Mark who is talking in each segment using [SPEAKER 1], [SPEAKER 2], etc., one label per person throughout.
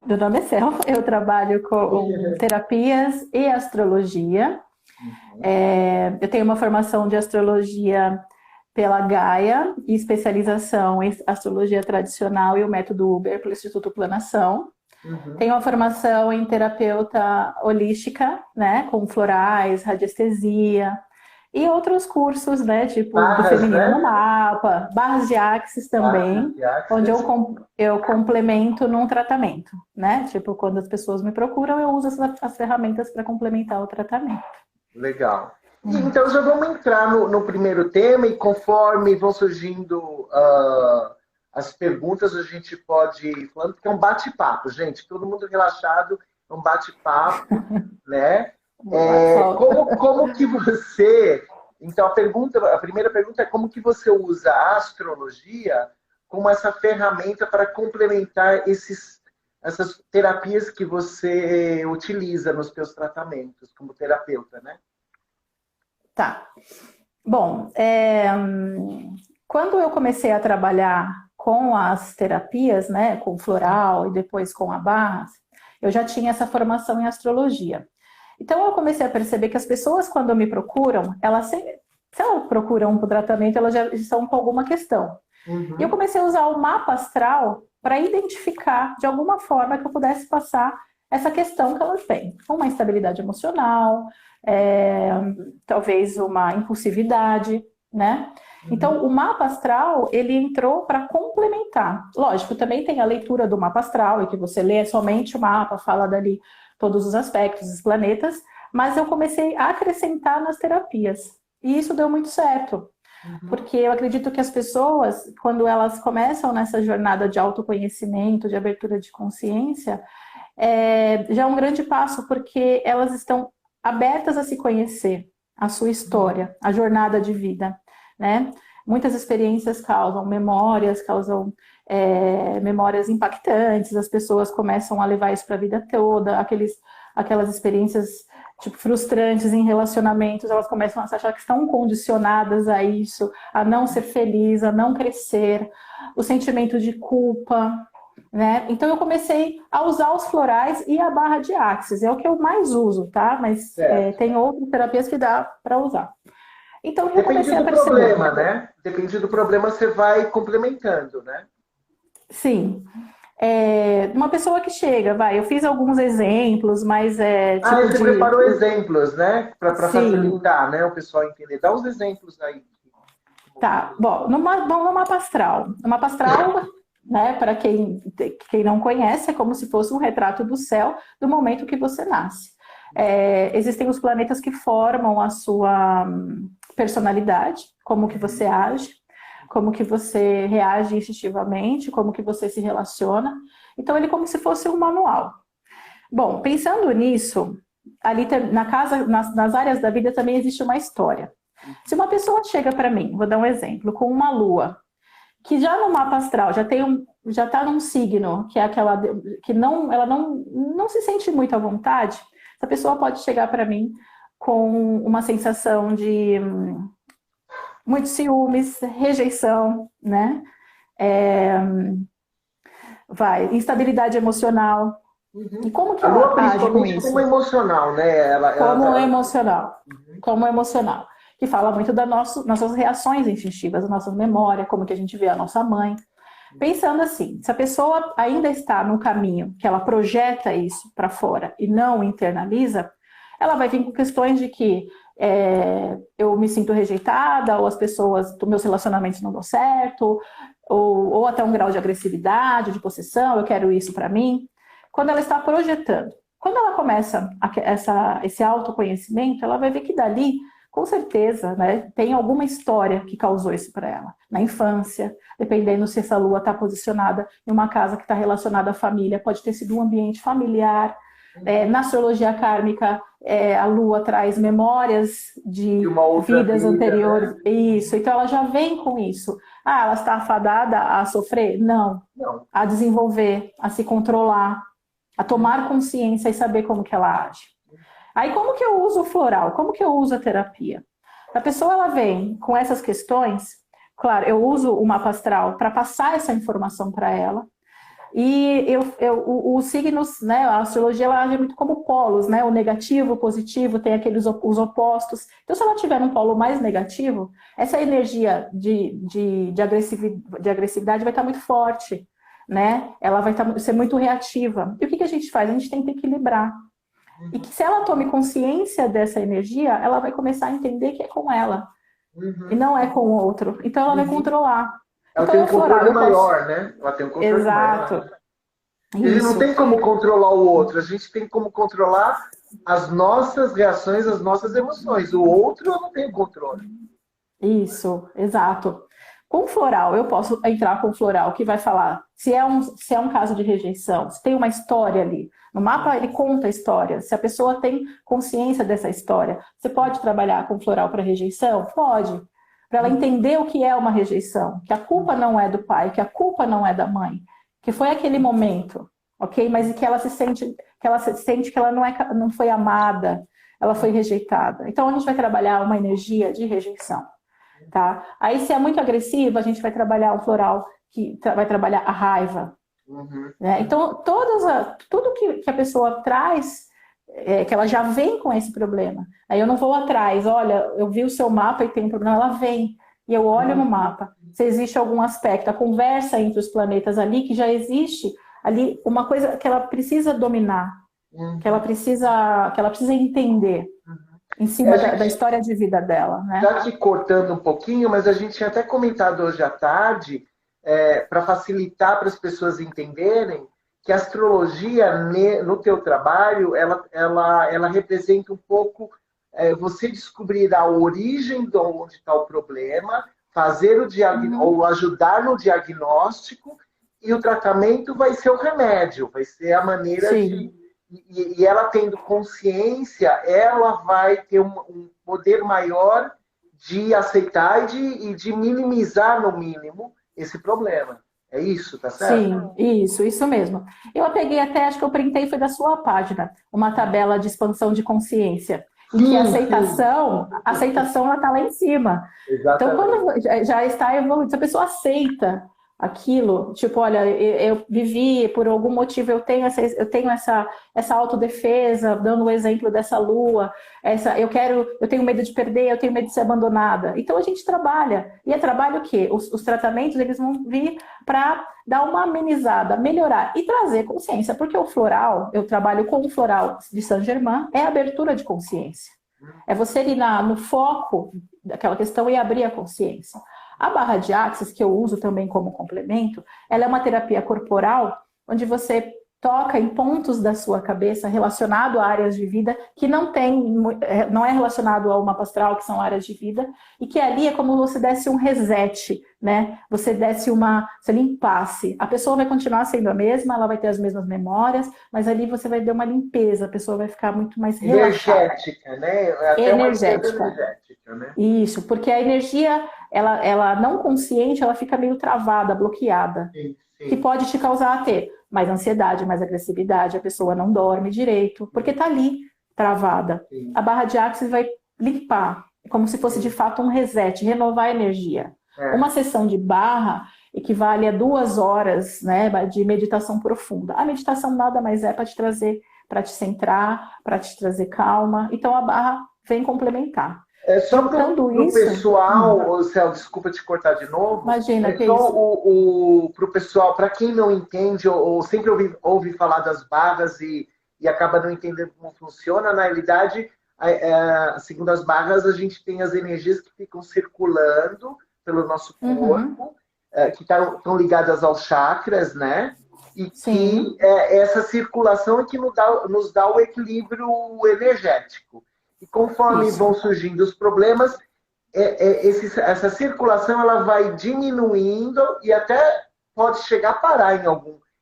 [SPEAKER 1] Meu nome é Cel, eu trabalho com terapias e astrologia. Eu tenho uma formação de astrologia pela Gaia e especialização em astrologia tradicional e o método Uber pelo Instituto Planação. Tenho uma formação em terapeuta holística, né, com florais, radiestesia e outros cursos, né, tipo do feminino no mapa, barras de axis também, onde eu complemento num tratamento, né? Tipo, quando as pessoas me procuram, eu uso as ferramentas para complementar o tratamento.
[SPEAKER 2] Legal. Então já vamos entrar no primeiro tema e conforme vão surgindo as perguntas, a gente pode ir falando, porque é um bate-papo, gente. Todo mundo relaxado, é um bate-papo, né? Como que você... Então, a primeira pergunta é como que você usa a astrologia como essa ferramenta para complementar essas terapias que você utiliza nos seus tratamentos como terapeuta, né?
[SPEAKER 1] Tá. Bom, quando eu comecei a trabalhar com as terapias, né, com floral e depois com a barras, eu já tinha essa formação em astrologia. Então eu comecei a perceber que as pessoas, quando me procuram, se elas procuram um tratamento, elas já estão com alguma questão. E eu comecei a usar o mapa astral para identificar, de alguma forma, que eu pudesse passar essa questão que elas têm. Uma instabilidade emocional, talvez uma impulsividade, né? Então, o mapa astral, ele entrou para complementar. Lógico, também tem a leitura do mapa astral, e que você lê somente o mapa, fala dali todos os aspectos dos planetas, mas eu comecei a acrescentar nas terapias. E isso deu muito certo. Porque eu acredito que as pessoas, quando elas começam nessa jornada de autoconhecimento, de abertura de consciência, já é um grande passo, porque elas estão abertas a se conhecer, a sua história, a jornada de vida, né? Muitas experiências causam memórias impactantes, as pessoas começam a levar isso para a vida toda, aquelas experiências tipo, frustrantes em relacionamentos, elas começam a achar que estão condicionadas a isso, a não ser feliz, a não crescer, o sentimento de culpa, né? Então eu comecei a usar os florais e a barra de axis, é o que eu mais uso, tá? Mas tem outras terapias que dá para usar. Então eu comecei a perceber.
[SPEAKER 2] Depende do problema, né? Depende do problema, você vai complementando, né?
[SPEAKER 1] Sim. Uma pessoa que chega, eu fiz alguns exemplos, mas
[SPEAKER 2] você preparou exemplos, né? Para facilitar, né? O pessoal entender. Dá uns exemplos aí.
[SPEAKER 1] Tá, bom, no mapa astral. No mapa astral, né, para quem não conhece, é como se fosse um retrato do céu do momento que você nasce. Existem os planetas que formam a sua personalidade, como que você age, como que você reage instintivamente, como que você se relaciona. Então, ele é como se fosse um manual. Bom, pensando nisso, ali nas áreas da vida também existe uma história. Se uma pessoa chega para mim, vou dar um exemplo, com uma lua, que já no mapa astral já está num signo, que é aquela que ela não se sente muito à vontade, essa pessoa pode chegar para mim com uma sensação de muitos ciúmes, rejeição, né? Instabilidade emocional. E como que ela age com isso?
[SPEAKER 2] Como emocional, né?
[SPEAKER 1] Como emocional. Que fala muito das nossas reações instintivas, da nossa memória, como que a gente vê a nossa mãe. Pensando assim, se a pessoa ainda está no caminho que ela projeta isso para fora e não internaliza, ela vai vir com questões de que eu me sinto rejeitada, ou meus relacionamentos não dão certo, ou até um grau de agressividade, de possessão, eu quero isso para mim. Quando ela está projetando. Quando ela começa esse autoconhecimento, ela vai ver que dali, com certeza, né, tem alguma história que causou isso para ela. Na infância, dependendo se essa lua está posicionada em uma casa que está relacionada à família, pode ter sido um ambiente familiar. Na astrologia kármica, a lua traz memórias de vidas anteriores. Né? Isso, então ela já vem com isso. Ela está afadada a sofrer? Não. A desenvolver, a se controlar, a tomar consciência e saber como que ela age. Aí como que eu uso o floral? Como que eu uso a terapia? A pessoa ela vem com essas questões, claro, eu uso o mapa astral para passar essa informação para ela. E os signos, né, a astrologia ela age muito como polos, né, o negativo, o positivo, tem os opostos. Então, se ela tiver um polo mais negativo, essa energia de agressividade vai estar muito forte, né? Ela vai ser muito reativa. E o que a gente faz? A gente tenta equilibrar. E que se ela tome consciência dessa energia, ela vai começar a entender que é com ela, e não é com o outro. Então, ela vai controlar.
[SPEAKER 2] Ela
[SPEAKER 1] Então,
[SPEAKER 2] tem um
[SPEAKER 1] floral,
[SPEAKER 2] controle maior, né? Ela tem um controle
[SPEAKER 1] exato.
[SPEAKER 2] maior. Ele não tem como controlar o outro, a gente tem como controlar as nossas reações, as nossas emoções. O outro eu não tenho controle.
[SPEAKER 1] Isso, exato. Com floral, eu posso entrar com floral que vai falar se é um caso de rejeição, se tem uma história ali. No mapa ele conta a história, se a pessoa tem consciência dessa história. Você pode trabalhar com floral para rejeição? Pode. Para ela entender o que é uma rejeição, que a culpa não é do pai, que a culpa não é da mãe, que foi aquele momento, ok? Mas que ela se sente que ela não foi amada, ela foi rejeitada. Então a gente vai trabalhar uma energia de rejeição, tá? Aí se é muito agressiva, a gente vai trabalhar um floral que vai trabalhar a raiva. Né? Então tudo que a pessoa traz que ela já vem com esse problema. Aí eu não vou atrás, olha, eu vi o seu mapa e tem um problema, ela vem. E eu olho no mapa, se existe algum aspecto, a conversa entre os planetas ali, que já existe ali uma coisa que ela precisa dominar, que ela precisa entender em cima da história de vida dela. Né?
[SPEAKER 2] Já te cortando um pouquinho, mas a gente tinha até comentado hoje à tarde, para facilitar para as pessoas entenderem, que a astrologia, no teu trabalho, ela representa um pouco você descobrir a origem de onde está o problema, fazer o ou ajudar no diagnóstico, e o tratamento vai ser o remédio, vai ser a maneira
[SPEAKER 1] Sim.
[SPEAKER 2] E ela tendo consciência, ela vai ter um poder maior de aceitar e de minimizar, no mínimo, esse problema. É isso, tá certo?
[SPEAKER 1] Sim, isso mesmo. Eu peguei até, acho que eu printei, foi da sua página, uma tabela de expansão de consciência. Em que a aceitação ela está lá em cima.
[SPEAKER 2] Exatamente.
[SPEAKER 1] Então, quando já está evoluído, se a pessoa aceita aquilo, tipo, olha, eu vivi, por algum motivo eu tenho essa autodefesa, dando o exemplo dessa lua, eu tenho medo de perder, eu tenho medo de ser abandonada. Então a gente trabalha. E é trabalho o quê? Os tratamentos, eles vão vir para dar uma amenizada, melhorar e trazer consciência, porque o floral, eu trabalho com o floral de Saint-Germain, é abertura de consciência. É você ir no foco daquela questão e abrir a consciência. A barra de Axis, que eu uso também como complemento, ela é uma terapia corporal onde você toca em pontos da sua cabeça relacionado a áreas de vida que não é relacionado ao mapa astral, que são áreas de vida, e que ali é como você desse um reset, né? Você limpasse. A pessoa vai continuar sendo a mesma, ela vai ter as mesmas memórias, mas ali você vai dar uma limpeza, a pessoa vai ficar muito mais relaxada.
[SPEAKER 2] Energética, né? Até
[SPEAKER 1] energética, né? Isso, porque a energia, ela não consciente, ela fica meio travada, bloqueada. Sim. Que pode te causar ter mais ansiedade, mais agressividade, a pessoa não dorme direito, porque está ali, travada. Sim. A barra de Axis vai limpar, como se fosse de fato um reset, renovar a energia. Uma sessão de barra equivale a 2 horas, né, de meditação profunda. A meditação nada mais é para te centrar, para te trazer calma. Então a barra vem complementar.
[SPEAKER 2] Só para o pessoal, Céu, desculpa te cortar de novo.
[SPEAKER 1] Imagina, que
[SPEAKER 2] só para o pessoal, para quem não entende, ou sempre ouve falar das barras e acaba não entendendo como funciona, na realidade, segundo as barras, a gente tem as energias que ficam circulando pelo nosso corpo, que estão ligadas aos chakras, né? E Sim. que essa circulação é que nos dá o equilíbrio energético. E conforme vão surgindo os problemas, essa circulação ela vai diminuindo e até pode chegar a parar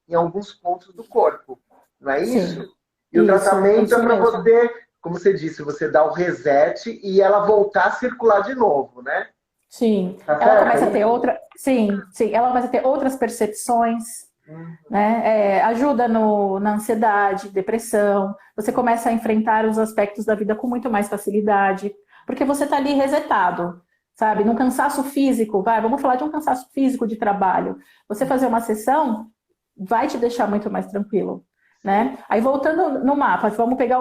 [SPEAKER 2] em alguns pontos do corpo. Não é isso? Sim. E o tratamento é para você, como você disse, você dá o reset e ela voltar a circular de novo, né?
[SPEAKER 1] Sim. Ela começa a ter ela começa a ter outras percepções. Né? Ajuda na ansiedade, depressão. Você começa a enfrentar os aspectos da vida com muito mais facilidade. porque você está ali resetado, sabe? Num cansaço físico, vamos falar de um cansaço físico de trabalho. Você fazer uma sessão vai te deixar muito mais tranquilo, né? Aí voltando no mapa, vamos pegar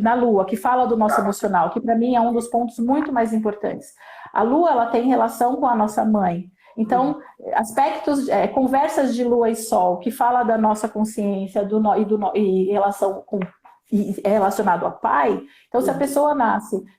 [SPEAKER 1] na Lua, que fala do nosso emocional, que para mim é um dos pontos muito mais importantes. A Lua, ela tem relação com a nossa mãe. Então, aspectos, conversas de Lua e Sol, que fala da nossa consciência e relação com e é relacionado a pai. Então, se a pessoa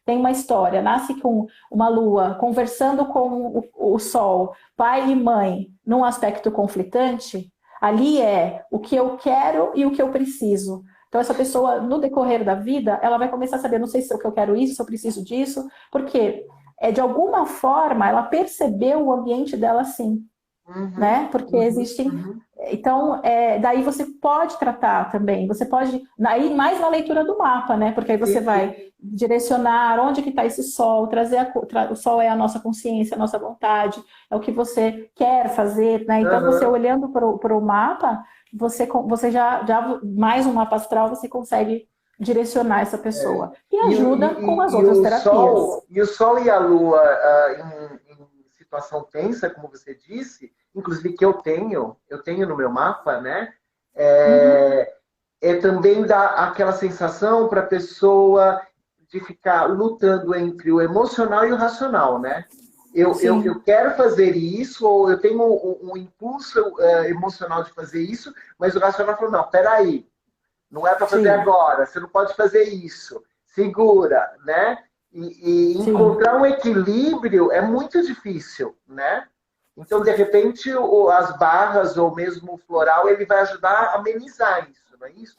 [SPEAKER 1] tem uma história, nasce com uma lua, conversando com o sol, pai e mãe, num aspecto conflitante, ali é o que eu quero e o que eu preciso. Então, essa pessoa, no decorrer da vida, ela vai começar a saber, não sei se eu quero isso, se eu preciso disso, porque, de alguma forma, ela percebeu o ambiente dela assim. Né? Porque existem... Então, daí você pode tratar também, você pode... Aí mais na leitura do mapa, né? Porque aí você vai direcionar onde que está esse sol, o sol é a nossa consciência, a nossa vontade, é o que você quer fazer, né? Então, você olhando para o mapa, você já mais um mapa astral, você consegue direcionar essa pessoa. E ajuda com as outras terapias.
[SPEAKER 2] E o sol e a lua em situação tensa, como você disse, inclusive que eu tenho no meu mapa, né? Também dá aquela sensação para a pessoa de ficar lutando entre o emocional e o racional, né? Eu quero fazer isso, ou eu tenho um impulso emocional de fazer isso, mas o racional falou, não, peraí, não é para fazer agora, você não pode fazer isso, segura, né? E encontrar um equilíbrio é muito difícil, né? Então, de repente, as barras ou mesmo o floral, ele vai ajudar a amenizar isso, não é isso?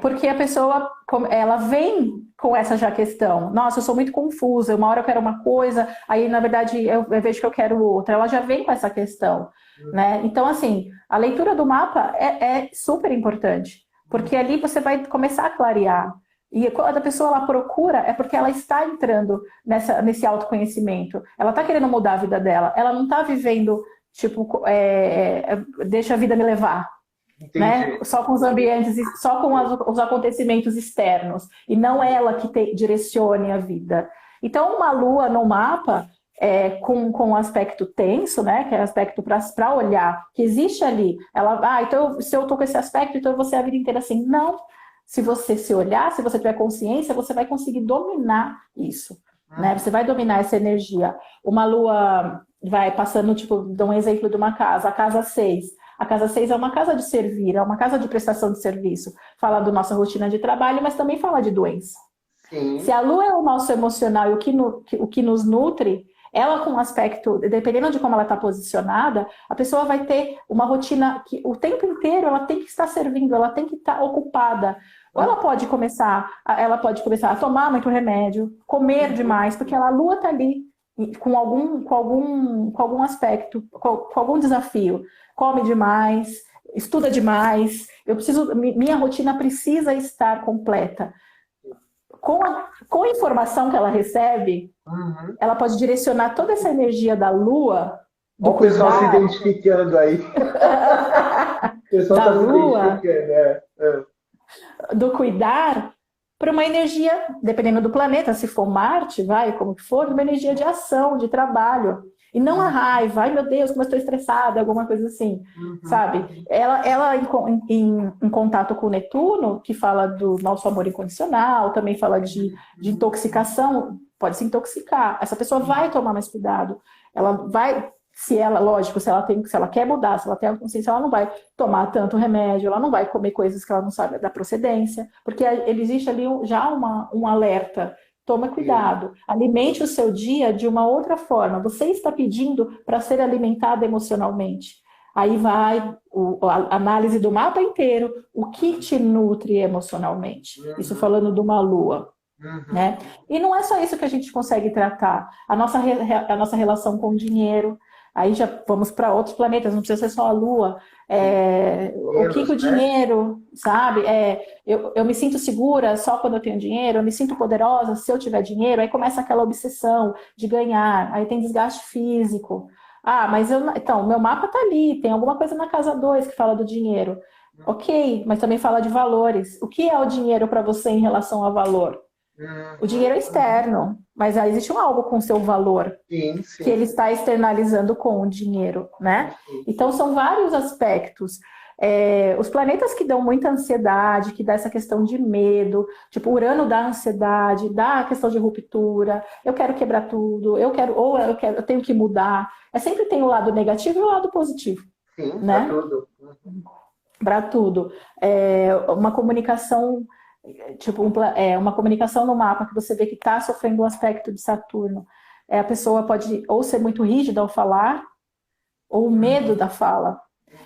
[SPEAKER 1] Porque a pessoa, ela vem com essa já questão. Nossa, eu sou muito confusa, uma hora eu quero uma coisa, aí, na verdade, eu vejo que eu quero outra. Ela já vem com essa questão, né? Então, assim, a leitura do mapa é super importante, porque ali você vai começar a clarear. E quando a pessoa ela procura, é porque ela está entrando nesse autoconhecimento. Ela está querendo mudar a vida dela. Ela não está vivendo, tipo, deixa a vida me levar. Né? Só com os ambientes, só com os acontecimentos externos. E não ela que direcione a vida. Então, uma lua no mapa, com um aspecto tenso, né? Que é aspecto para olhar, que existe ali. Então, se eu estou com esse aspecto, então eu vou ser a vida inteira assim. Não. Se você se olhar, se você tiver consciência, você vai conseguir dominar isso, né? Você vai dominar essa energia. Uma lua vai passando, tipo, dá um exemplo de uma casa, a casa 6. A casa 6 é uma casa de servir, é uma casa de prestação de serviço. Fala da nossa rotina de trabalho, mas também fala de doença.
[SPEAKER 2] Sim.
[SPEAKER 1] Se a lua é o nosso emocional e o que nos nutre, ela com um aspecto, dependendo de como ela está posicionada, a pessoa vai ter uma rotina que o tempo inteiro ela tem que estar servindo, ela tem que estar ocupada. Ou ela pode começar a tomar muito remédio, comer demais, porque a lua está ali com algum aspecto, com algum desafio. Come demais, estuda demais. Minha rotina precisa estar completa. Com a informação que ela recebe, ela pode direcionar toda essa energia da lua.
[SPEAKER 2] Olha o pessoal se identificando aí. O pessoal está se identificando.
[SPEAKER 1] Do cuidar, para uma energia, dependendo do planeta, se for Marte, como que for, uma energia de ação, de trabalho. E não a raiva, ai meu Deus, como eu estou estressada, alguma coisa assim, sabe? Ela em contato com o Netuno, que fala do nosso amor incondicional, também fala de intoxicação, pode se intoxicar. Essa pessoa vai tomar mais cuidado. Ela vai, lógico, se ela quer mudar, se ela tem a consciência, ela não vai tomar tanto remédio, ela não vai comer coisas que ela não sabe da procedência, porque existe ali já um alerta. Toma cuidado, alimente o seu dia de uma outra forma. Você está pedindo para ser alimentado emocionalmente. Aí vai a análise do mapa inteiro, o que te nutre emocionalmente. Isso falando de uma lua. Né? E não é só isso que a gente consegue tratar. A nossa relação com o dinheiro. Aí já vamos para outros planetas, não precisa ser só a Lua. O que o dinheiro, sabe? Eu me sinto segura só quando eu tenho dinheiro, eu me sinto poderosa se eu tiver dinheiro. Aí começa aquela obsessão de ganhar, aí tem desgaste físico. Mas então, meu mapa tá ali, tem alguma coisa na casa 2 que fala do dinheiro. Ok, mas também fala de valores. O que é o dinheiro para você em relação a valor? O dinheiro é externo, mas aí existe algo com seu valor
[SPEAKER 2] Sim, sim.
[SPEAKER 1] que ele está externalizando com o dinheiro, né? Então são vários aspectos. Os planetas que dão muita ansiedade, que dá essa questão de medo, tipo Urano dá ansiedade, dá a questão de ruptura, eu quero quebrar tudo, eu tenho que mudar. Sempre tem o lado negativo e o lado positivo.
[SPEAKER 2] Sim,
[SPEAKER 1] né?
[SPEAKER 2] para tudo.
[SPEAKER 1] Para tudo. Uma comunicação, tipo, uma comunicação no mapa que você vê que está sofrendo um aspecto de Saturno. A pessoa pode ou ser muito rígida ao falar, ou medo da fala.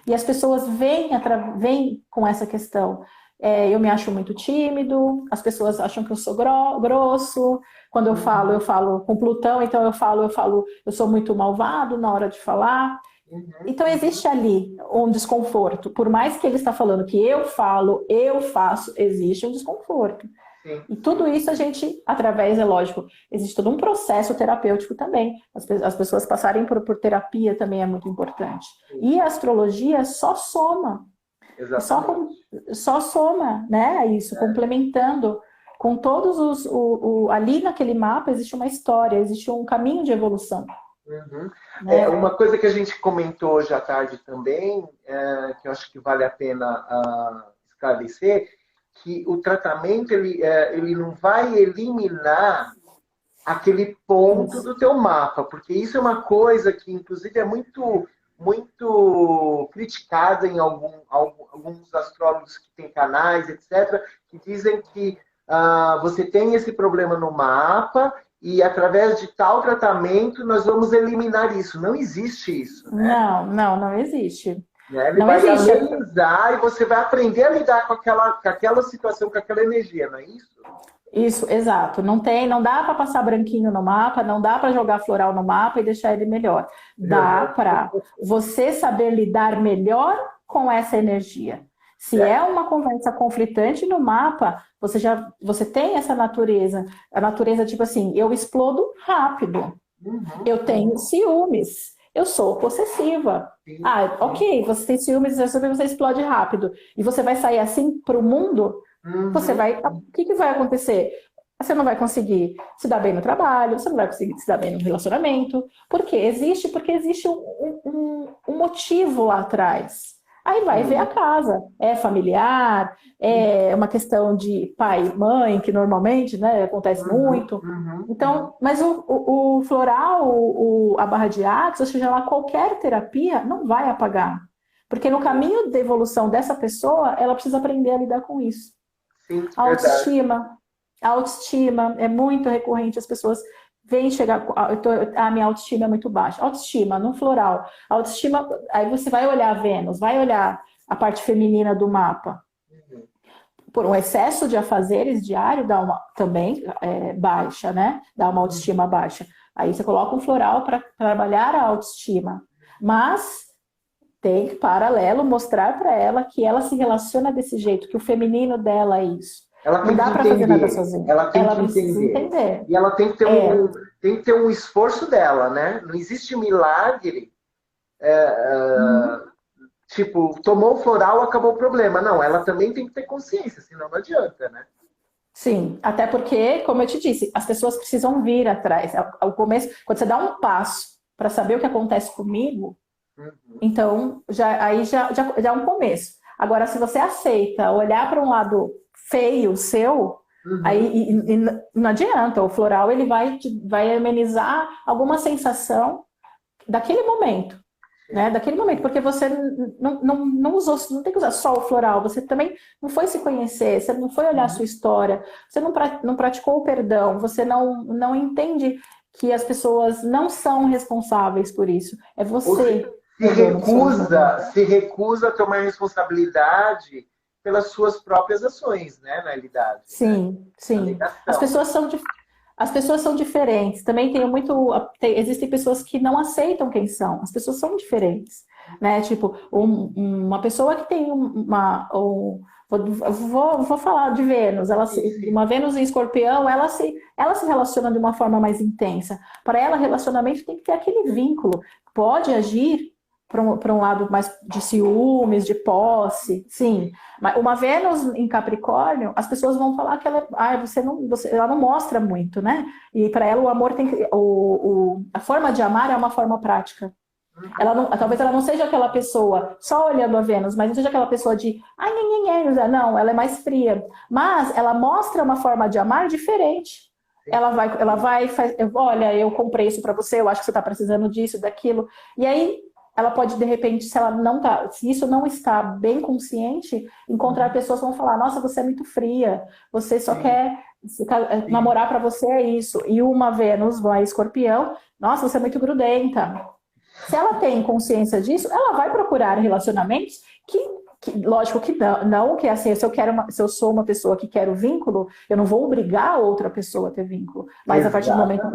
[SPEAKER 1] E as pessoas vêm com essa questão. Eu me acho muito tímido, as pessoas acham que eu sou grosso. Quando eu falo com Plutão, então eu sou muito malvado na hora de falar. Então existe ali um desconforto. Por mais que ele está falando que eu falo, eu faço, existe um desconforto.
[SPEAKER 2] Sim.
[SPEAKER 1] E tudo isso a gente, através, é lógico, existe todo um processo terapêutico também. As pessoas passarem por terapia também é muito importante. E a astrologia só soma.
[SPEAKER 2] Exatamente.
[SPEAKER 1] Só soma, né? Isso, complementando com todos ali naquele mapa existe uma história, existe um caminho de evolução.
[SPEAKER 2] Né? Uma coisa que a gente comentou hoje à tarde também, que eu acho que vale a pena esclarecer, que o tratamento ele não vai eliminar aquele ponto do teu mapa, porque isso é uma coisa que, inclusive, é muito criticada em alguns astrólogos que têm canais, etc., que dizem que você tem esse problema no mapa e, através de tal tratamento, nós vamos eliminar isso. Não existe isso, né?
[SPEAKER 1] Não existe.
[SPEAKER 2] Ele vai amenizar e você vai aprender a lidar com aquela situação, com aquela energia, não é isso?
[SPEAKER 1] Isso, exato. Não dá para passar branquinho no mapa, não dá para jogar floral no mapa e deixar ele melhor. Dá para você saber lidar melhor com essa energia. Se é uma conversa conflitante no mapa, você tem essa natureza. A natureza, tipo assim, eu explodo rápido. Eu tenho ciúmes. Eu sou possessiva. Ok, você tem ciúmes, você explode rápido. E você vai sair assim para o mundo? O que vai acontecer? Você não vai conseguir se dar bem no trabalho, você não vai conseguir se dar bem no relacionamento. Por quê? Porque existe um motivo lá atrás. Aí vai ver a casa. É familiar, é uma questão de pai e mãe, que normalmente, né, acontece muito. Então, mas o floral, a barra de Axis, ou seja lá, qualquer terapia, não vai apagar. Porque no caminho de evolução dessa pessoa, ela precisa aprender a lidar com isso.
[SPEAKER 2] Sim,
[SPEAKER 1] A autoestima é muito recorrente, as pessoas vêm chegar, a minha autoestima é muito baixa. Autoestima, no floral. Autoestima, aí você vai olhar Vênus, vai olhar a parte feminina do mapa. Por um excesso de afazeres diário, dá uma também baixa, né? Dá uma autoestima baixa. Aí você coloca um floral para trabalhar a autoestima. Mas tem que, paralelo, mostrar para ela que ela se relaciona desse jeito, que o feminino dela é isso.
[SPEAKER 2] Não dá para fazer nada sozinha. Ela precisa entender. E ela tem que ter um esforço dela, né? Não existe milagre. Tipo, tomou o floral, acabou o problema. Não, ela também tem que ter consciência, senão não adianta, né?
[SPEAKER 1] Sim, até porque, como eu te disse, as pessoas precisam vir atrás. Ao começo, quando você dá um passo para saber o que acontece comigo, então aí já é um começo. Agora, se você aceita olhar para um lado feio seu, aí não adianta. O floral ele vai amenizar alguma sensação daquele momento, né? Daquele momento, porque você não usou, não tem que usar só o floral. Você também não foi se conhecer, você não foi olhar a sua história, você não praticou o perdão, você não entende que as pessoas não são responsáveis por isso. É você.
[SPEAKER 2] Se recusa a tomar responsabilidade pelas suas próprias ações, né, na realidade.
[SPEAKER 1] Sim, sim. As pessoas são diferentes. Também existem pessoas que não aceitam quem são. As pessoas são diferentes, né? Tipo, uma pessoa que tem vou falar de Vênus. Uma Vênus em Escorpião, ela se relaciona de uma forma mais intensa. Para ela, relacionamento tem que ter aquele vínculo. Pode agir para um lado mais de ciúmes, de posse, sim. Mas uma Vênus em Capricórnio, as pessoas vão falar que ela não mostra muito, né? E para ela o amor tem que, a forma de amar é uma forma prática. Talvez ela não seja aquela pessoa só olhando a Vênus, mas não seja aquela pessoa de não, ela é mais fria. Mas ela mostra uma forma de amar diferente. Olha, eu comprei isso para você, eu acho que você está precisando disso, daquilo. E aí ela pode, de repente, se isso não está bem consciente, encontrar pessoas que vão falar, nossa, você é muito fria, você só quer namorar, para você é isso. E uma Vênus vai Escorpião, nossa, você é muito grudenta. Se ela tem consciência disso, ela vai procurar relacionamentos lógico que não que assim, se eu sou uma pessoa que quero vínculo, eu não vou obrigar a outra pessoa a ter vínculo. Mas a partir do momento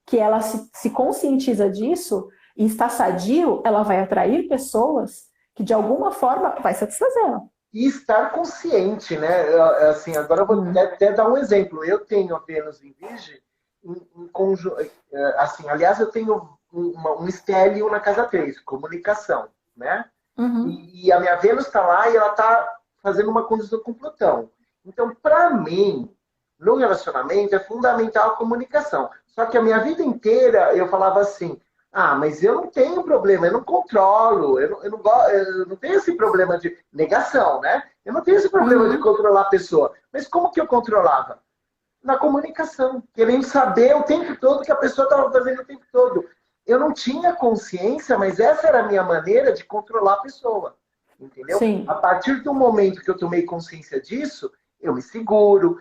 [SPEAKER 1] que ela se conscientiza disso e está sadio, ela vai atrair pessoas que de alguma forma vai satisfazê-la.
[SPEAKER 2] E estar consciente, né? Assim, agora eu vou até dar um exemplo. Eu tenho apenas em Virgem, assim, aliás, eu tenho um estélio na casa 3, comunicação, né?
[SPEAKER 1] Uhum.
[SPEAKER 2] E a minha Vênus está lá e ela está fazendo uma condição com Plutão. Então, para mim, no relacionamento é fundamental a comunicação. Só que a minha vida inteira eu falava assim, mas eu não tenho problema, eu não controlo, eu não tenho esse problema de negação, né? Eu não tenho esse problema de controlar a pessoa. Mas como que eu controlava? Na comunicação, querendo saber o tempo todo o que a pessoa estava fazendo o tempo todo. Eu não tinha consciência, mas essa era a minha maneira de controlar a pessoa. Entendeu?
[SPEAKER 1] Sim.
[SPEAKER 2] A partir do momento que eu tomei consciência disso, eu me seguro,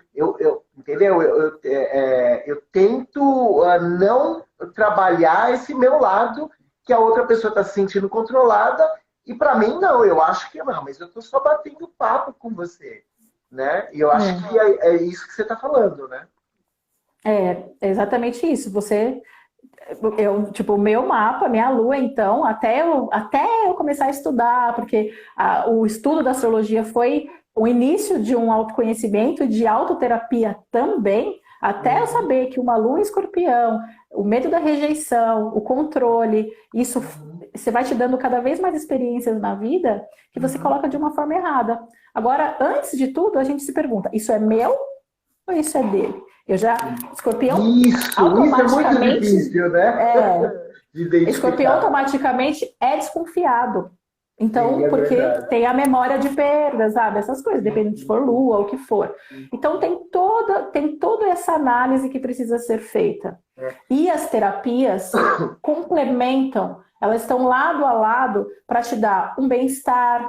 [SPEAKER 2] entendeu? Eu tento não trabalhar esse meu lado que a outra pessoa está se sentindo controlada. E para mim, não. Eu acho que não, mas eu estou só batendo papo com você. Né? E eu acho que é isso que você está falando, né?
[SPEAKER 1] É exatamente isso. O meu mapa, minha lua, então, até eu começar a estudar, porque o estudo da astrologia foi o início de um autoconhecimento, de autoterapia também, até eu saber que uma lua em Escorpião, o medo da rejeição, o controle, isso você vai te dando cada vez mais experiências na vida que você coloca de uma forma errada. Agora, antes de tudo, a gente se pergunta, isso é meu ou isso é dele? Escorpião automaticamente...
[SPEAKER 2] Isso é muito difícil, né?
[SPEAKER 1] Escorpião automaticamente é desconfiado. Então, porque tem a memória de perdas, sabe? Essas coisas, dependendo se for lua ou o que for. Então, tem toda essa análise que precisa ser feita. E as terapias complementam, elas estão lado a lado para te dar um bem-estar.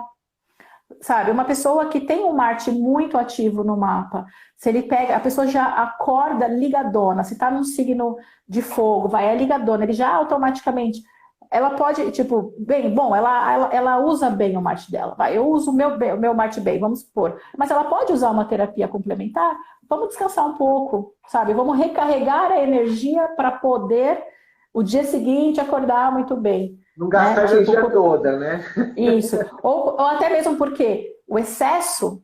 [SPEAKER 1] Sabe, uma pessoa que tem um Marte muito ativo no mapa, se ele pega, a pessoa já acorda ligadona, se tá num signo de fogo, é ligadona, ele já automaticamente, ela pode, ela usa bem o Marte dela, eu uso o meu Marte bem, vamos supor, mas ela pode usar uma terapia complementar, vamos descansar um pouco, sabe, vamos recarregar a energia para poder, o dia seguinte, acordar muito bem.
[SPEAKER 2] Não gastar a energia toda, né?
[SPEAKER 1] Isso. Ou até mesmo porque o excesso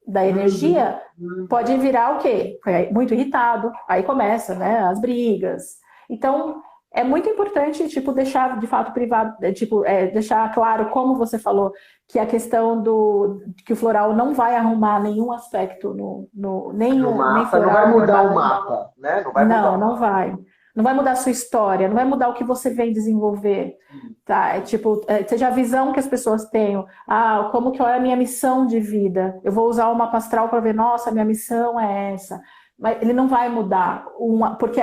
[SPEAKER 1] da energia pode virar o quê? Muito irritado. Aí começa, né? As brigas. Então, é muito importante, deixar de fato privado, deixar claro, como você falou, que a questão que o floral não vai arrumar nenhum aspecto nem
[SPEAKER 2] mapa, não vai mudar o mapa, né?
[SPEAKER 1] Não vai. Não vai mudar a sua história, não vai mudar o que você vem desenvolver, tá? Seja a visão que as pessoas tenham. Como que é a minha missão de vida? Eu vou usar o mapa astral para ver, nossa, minha missão é essa. Mas ele não vai mudar, porque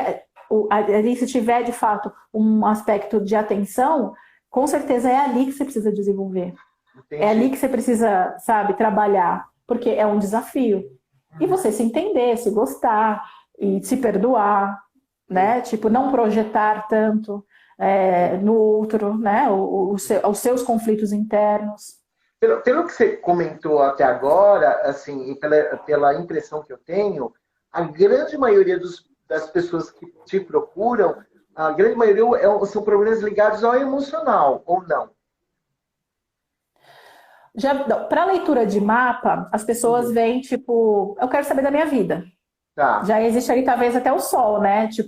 [SPEAKER 1] ali se tiver, de fato, um aspecto de atenção, com certeza é ali que você precisa desenvolver. Entendi. É ali que você precisa, sabe, trabalhar, porque é um desafio. E você se entender, se gostar, e se perdoar, né? Não projetar tanto no outro, né? Os seus conflitos internos.
[SPEAKER 2] Pelo que você comentou até agora, assim, e pela impressão que eu tenho, a grande maioria das pessoas que te procuram, a grande maioria são problemas ligados ao emocional, ou não?
[SPEAKER 1] Para leitura de mapa, as pessoas veem, eu quero saber da minha vida.
[SPEAKER 2] Tá.
[SPEAKER 1] Já existe ali, talvez, até o sol, né? O que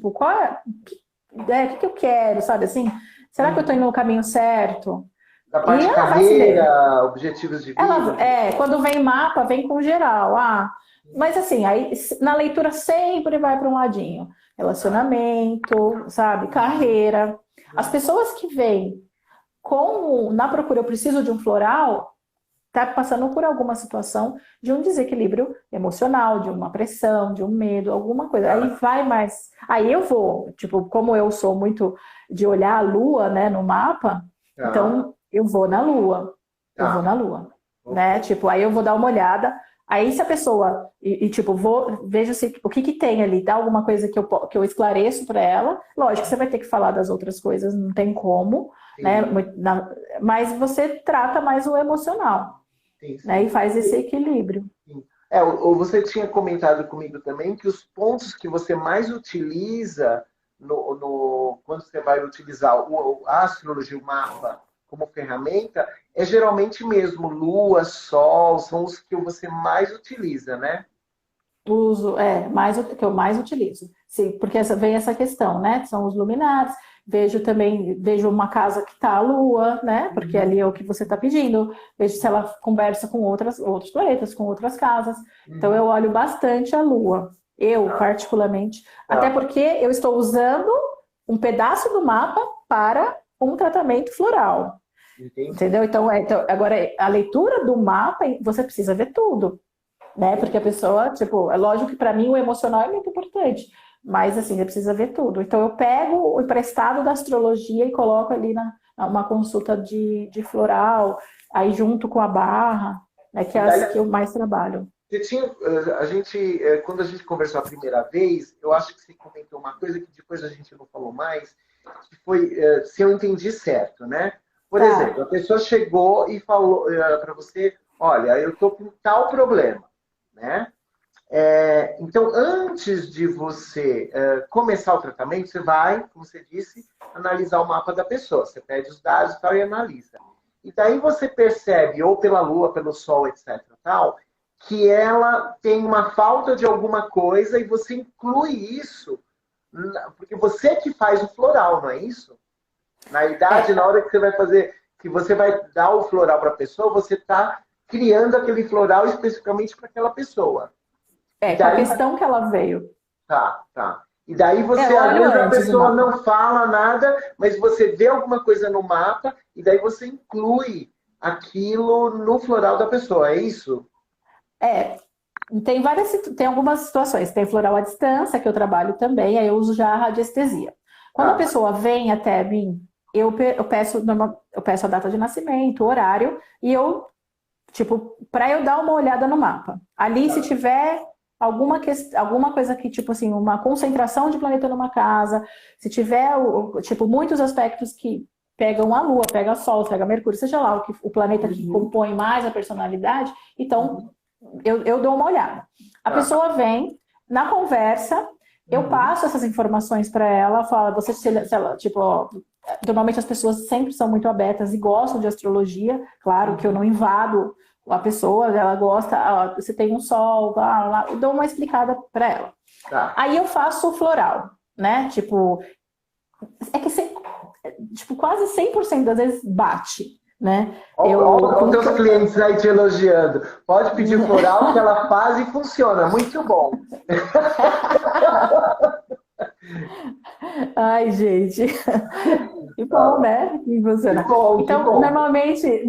[SPEAKER 1] eu quero, sabe assim? Será que eu estou indo no caminho certo?
[SPEAKER 2] Da parte
[SPEAKER 1] E
[SPEAKER 2] de
[SPEAKER 1] ela vai se ver.
[SPEAKER 2] carreira, objetivos de vida.
[SPEAKER 1] Quando vem mapa, vem com geral. Mas assim, aí na leitura sempre vai para um ladinho.
[SPEAKER 2] Tá.
[SPEAKER 1] Relacionamento, sabe? Carreira. As pessoas que vêm na procura, eu preciso de um floral, tá passando por alguma situação de um desequilíbrio emocional, de uma pressão, de um medo, alguma coisa. Aí
[SPEAKER 2] Tá.
[SPEAKER 1] vai mais. Aí eu vou, tipo, como eu sou muito de olhar a lua, né, no mapa,
[SPEAKER 2] Tá.
[SPEAKER 1] então eu vou na lua. Eu vou
[SPEAKER 2] Tá.
[SPEAKER 1] na lua, né?
[SPEAKER 2] Ok.
[SPEAKER 1] Tipo, aí eu vou dar uma olhada. Aí se a pessoa tipo, vejo se, o que que tem ali, dá alguma coisa que eu esclareço para ela. Lógico que você vai ter que falar das outras coisas, não tem como, né?
[SPEAKER 2] Sim,
[SPEAKER 1] Mas você trata mais o emocional,
[SPEAKER 2] sim,
[SPEAKER 1] né?
[SPEAKER 2] sim.
[SPEAKER 1] E faz esse equilíbrio.
[SPEAKER 2] Sim. Ou você tinha comentado comigo também que os pontos que você mais utiliza quando você vai utilizar a astrologia, o mapa, como ferramenta, é geralmente mesmo Lua, Sol, são os que você mais utiliza, né?
[SPEAKER 1] Uso, mais o que eu mais utilizo. Sim, porque vem essa questão, né? São os luminares. Vejo uma casa que está a lua, né? Porque
[SPEAKER 2] Uhum,
[SPEAKER 1] ali é o que você está pedindo. Vejo se ela conversa com outros planetas, com outras casas. Então eu
[SPEAKER 2] uhum.
[SPEAKER 1] olho bastante a lua. Eu,
[SPEAKER 2] Tá,
[SPEAKER 1] particularmente. Até
[SPEAKER 2] tá.
[SPEAKER 1] porque eu estou usando um pedaço do mapa para um tratamento floral.
[SPEAKER 2] Entendi.
[SPEAKER 1] Entendeu? Então, agora a leitura do mapa, você precisa ver tudo, né? Porque a
[SPEAKER 2] Entendi.
[SPEAKER 1] pessoa, tipo, é lógico que para mim o emocional é muito importante, mas assim, você precisa ver tudo. Então eu pego o emprestado da astrologia e coloco ali uma consulta de floral, aí junto com a barra, né, que
[SPEAKER 2] E
[SPEAKER 1] é
[SPEAKER 2] daí
[SPEAKER 1] as que eu mais trabalho.
[SPEAKER 2] você tinha, quando a gente conversou a primeira vez, eu acho que você comentou uma coisa que depois a gente não falou mais, que foi, se eu entendi certo, né? Por exemplo, a
[SPEAKER 1] Tá.
[SPEAKER 2] pessoa chegou e falou para você, olha, eu estou com tal problema, né? Então, antes de você começar o tratamento, você vai, como você disse, analisar o mapa da pessoa. Você pede os dados e tal e analisa. E daí você percebe, ou pela lua, pelo sol, etc., tal, que ela tem uma falta de alguma coisa e você inclui isso, porque você que faz o floral, não é isso? Na idade,
[SPEAKER 1] É,
[SPEAKER 2] na hora que você vai fazer, que você vai dar o floral para a pessoa, você está criando aquele floral especificamente para aquela pessoa. E
[SPEAKER 1] com a
[SPEAKER 2] daí
[SPEAKER 1] questão que ela veio.
[SPEAKER 2] Tá, tá. E daí
[SPEAKER 1] Eu
[SPEAKER 2] você, às
[SPEAKER 1] olho
[SPEAKER 2] vezes a
[SPEAKER 1] antes o
[SPEAKER 2] pessoa
[SPEAKER 1] mapa.
[SPEAKER 2] não fala nada, mas você vê alguma coisa no mapa e daí você inclui aquilo no floral da pessoa, é isso?
[SPEAKER 1] É, tem algumas situações. Tem floral à distância, que eu trabalho também, aí eu uso já a radiestesia. Quando a
[SPEAKER 2] Tá.
[SPEAKER 1] pessoa vem até mim, eu peço a data de nascimento, o horário, e tipo, para eu dar uma olhada no mapa. Ali, se tiver alguma coisa que, tipo assim, uma concentração de planeta numa casa, se tiver, tipo, muitos aspectos que pegam a Lua, pega o Sol, pega Mercúrio, seja lá o planeta que
[SPEAKER 2] Uhum,
[SPEAKER 1] compõe mais a personalidade, então
[SPEAKER 2] uhum,
[SPEAKER 1] eu dou uma olhada. A
[SPEAKER 2] tá.
[SPEAKER 1] pessoa vem, na conversa, eu
[SPEAKER 2] Uhum,
[SPEAKER 1] passo essas informações para ela, falo, se ela, tipo, ó, normalmente as pessoas sempre são muito abertas e gostam de astrologia, claro que eu
[SPEAKER 2] uhum,
[SPEAKER 1] não invado a pessoa, ela gosta, ó, você tem um sol, blá, blá, eu dou uma explicada para ela.
[SPEAKER 2] tá.
[SPEAKER 1] Aí eu faço o floral, né? Tipo, é que tipo, quase 100% das vezes bate, né?
[SPEAKER 2] Olha os teus clientes aí te elogiando. Pode pedir floral que ela faz e funciona. Muito bom.
[SPEAKER 1] Ai, gente. Que bom,
[SPEAKER 2] Ah,
[SPEAKER 1] né? Que
[SPEAKER 2] que
[SPEAKER 1] funciona.
[SPEAKER 2] bom, que
[SPEAKER 1] Então,
[SPEAKER 2] bom.
[SPEAKER 1] normalmente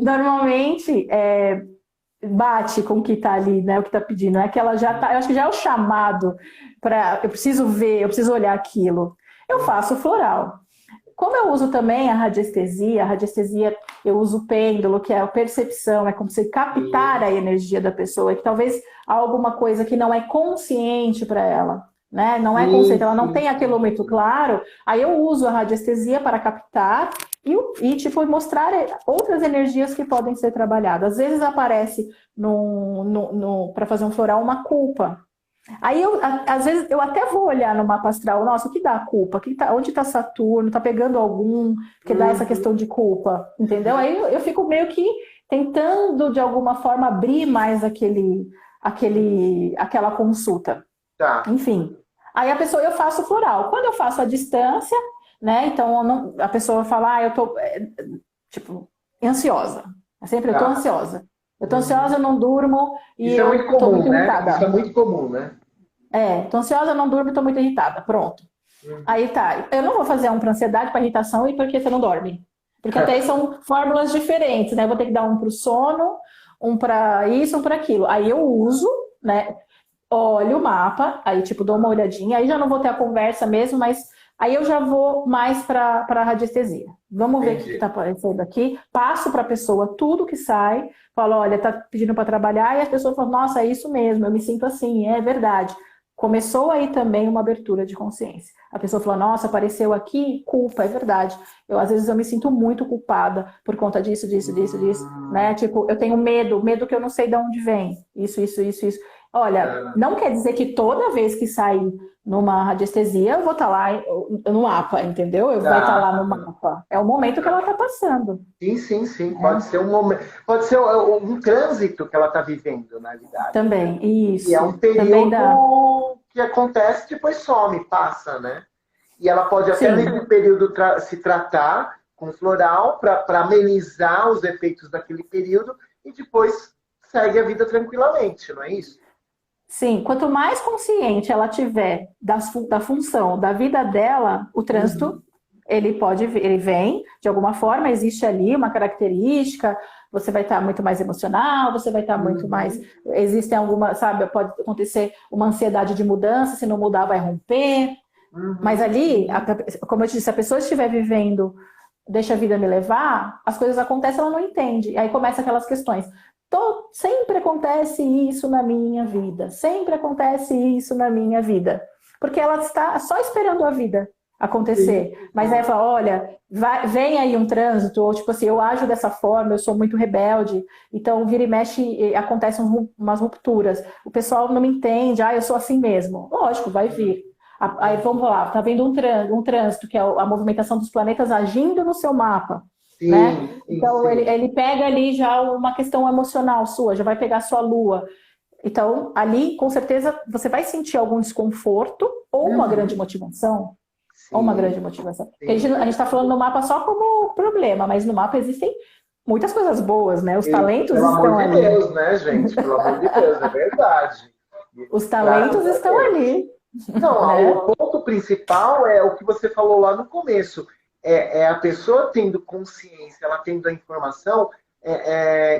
[SPEAKER 1] bate com o que está ali, né? O que está pedindo. É que ela já tá. Eu acho que já é o chamado para. Eu preciso ver, eu preciso olhar aquilo. Eu faço floral. Como eu uso também a radiestesia eu uso o pêndulo, que é a percepção, é como se captar a energia da pessoa, que talvez há alguma coisa que não é consciente para ela, né? Não é
[SPEAKER 2] Sim,
[SPEAKER 1] consciente, ela não
[SPEAKER 2] sim,
[SPEAKER 1] tem aquilo
[SPEAKER 2] sim,
[SPEAKER 1] muito
[SPEAKER 2] sim.
[SPEAKER 1] claro. Aí eu uso a radiestesia para captar tipo, mostrar outras energias que podem ser trabalhadas. Às vezes aparece para fazer um floral uma culpa. Aí às vezes eu até vou olhar no mapa astral, nossa, o que dá a culpa? Onde está Saturno? Está pegando algum que dá essa
[SPEAKER 2] Uhum,
[SPEAKER 1] questão de culpa, entendeu?
[SPEAKER 2] uhum.
[SPEAKER 1] Aí eu fico meio que tentando de alguma forma abrir mais aquela consulta.
[SPEAKER 2] Tá.
[SPEAKER 1] Enfim. Aí eu faço floral. Quando eu faço a distância, né? Então a pessoa fala, eu tô tipo, ansiosa. Sempre eu tô ansiosa. Eu tô ansiosa, eu não durmo e
[SPEAKER 2] Isso é muito
[SPEAKER 1] eu tô
[SPEAKER 2] comum,
[SPEAKER 1] muito
[SPEAKER 2] né?
[SPEAKER 1] irritada.
[SPEAKER 2] Isso é muito comum, né?
[SPEAKER 1] Tô ansiosa, eu não durmo e tô muito irritada. Pronto. Aí tá. Eu não vou fazer um para ansiedade, para irritação e porque você não dorme. Porque até aí são fórmulas diferentes, né? Eu vou ter que dar um para o sono, um para isso, um para aquilo. Aí eu uso, né? Olho o mapa, aí tipo dou uma olhadinha, aí já não vou ter a conversa mesmo, mas aí eu já vou mais para a radiestesia. Vamos ver o que
[SPEAKER 2] Entendi.
[SPEAKER 1] está aparecendo aqui. Passo para a pessoa tudo que sai, falo, olha, tá pedindo para trabalhar, e as pessoas falam, nossa, é isso mesmo, eu me sinto assim, é verdade. Começou aí também uma abertura de consciência. A pessoa falou, nossa, apareceu aqui, culpa, é verdade. Às vezes eu me sinto muito culpada por conta disso, disso, né? Tipo, eu tenho medo que eu não sei de onde vem. Isso. Olha, não quer dizer que toda vez que sair numa radiestesia eu vou estar lá no mapa, entendeu? Eu vai estar lá no mapa. É o momento que ela está passando.
[SPEAKER 2] Sim. Pode ser um momento, pode ser um trânsito que ela está vivendo, na realidade.
[SPEAKER 1] Também,
[SPEAKER 2] E é um
[SPEAKER 1] isso. Também dá.
[SPEAKER 2] período que acontece, depois some, passa, né? E ela pode até
[SPEAKER 1] Sim.
[SPEAKER 2] nesse período se tratar com floral para amenizar os efeitos daquele período e depois segue a vida tranquilamente, não é isso?
[SPEAKER 1] Sim, quanto mais consciente ela tiver da função da vida dela, o trânsito, ele vem, de alguma forma, existe ali uma característica, você vai estar muito mais emocional, você vai estar muito mais, existem algumas, sabe, pode acontecer uma ansiedade de mudança, se não mudar vai romper, mas ali, como eu te disse, se a pessoa estiver vivendo, deixa a vida me levar, as coisas acontecem, ela não entende, aí começa aquelas questões. Sempre acontece isso na minha vida. Sempre acontece isso na minha vida. Porque ela está só esperando a vida acontecer. Sim. Mas aí fala, olha, vem aí um trânsito, ou tipo assim, eu ajo dessa forma, eu sou muito rebelde, então vira e mexe, acontecem umas rupturas. O pessoal não me entende, eu sou assim mesmo. Lógico, vai vir. Aí vamos lá, tá vendo um trânsito, que é a movimentação dos planetas agindo no seu mapa.
[SPEAKER 2] Sim,
[SPEAKER 1] né? Então,
[SPEAKER 2] sim.
[SPEAKER 1] ele pega ali já uma questão emocional sua, já vai pegar a sua lua. Então, ali, com certeza, você vai sentir algum desconforto ou uma grande motivação.
[SPEAKER 2] Sim.
[SPEAKER 1] Ou uma grande motivação. Porque a gente está falando no mapa só como problema, mas no mapa existem muitas coisas boas, né? Os talentos estão ali.
[SPEAKER 2] Pelo amor de Deus, né, gente? Pelo amor de Deus, é verdade.
[SPEAKER 1] Os talentos estão ali.
[SPEAKER 2] Não,
[SPEAKER 1] né?
[SPEAKER 2] O ponto principal é o que você falou lá no começo. É a pessoa tendo consciência, ela tendo a informação.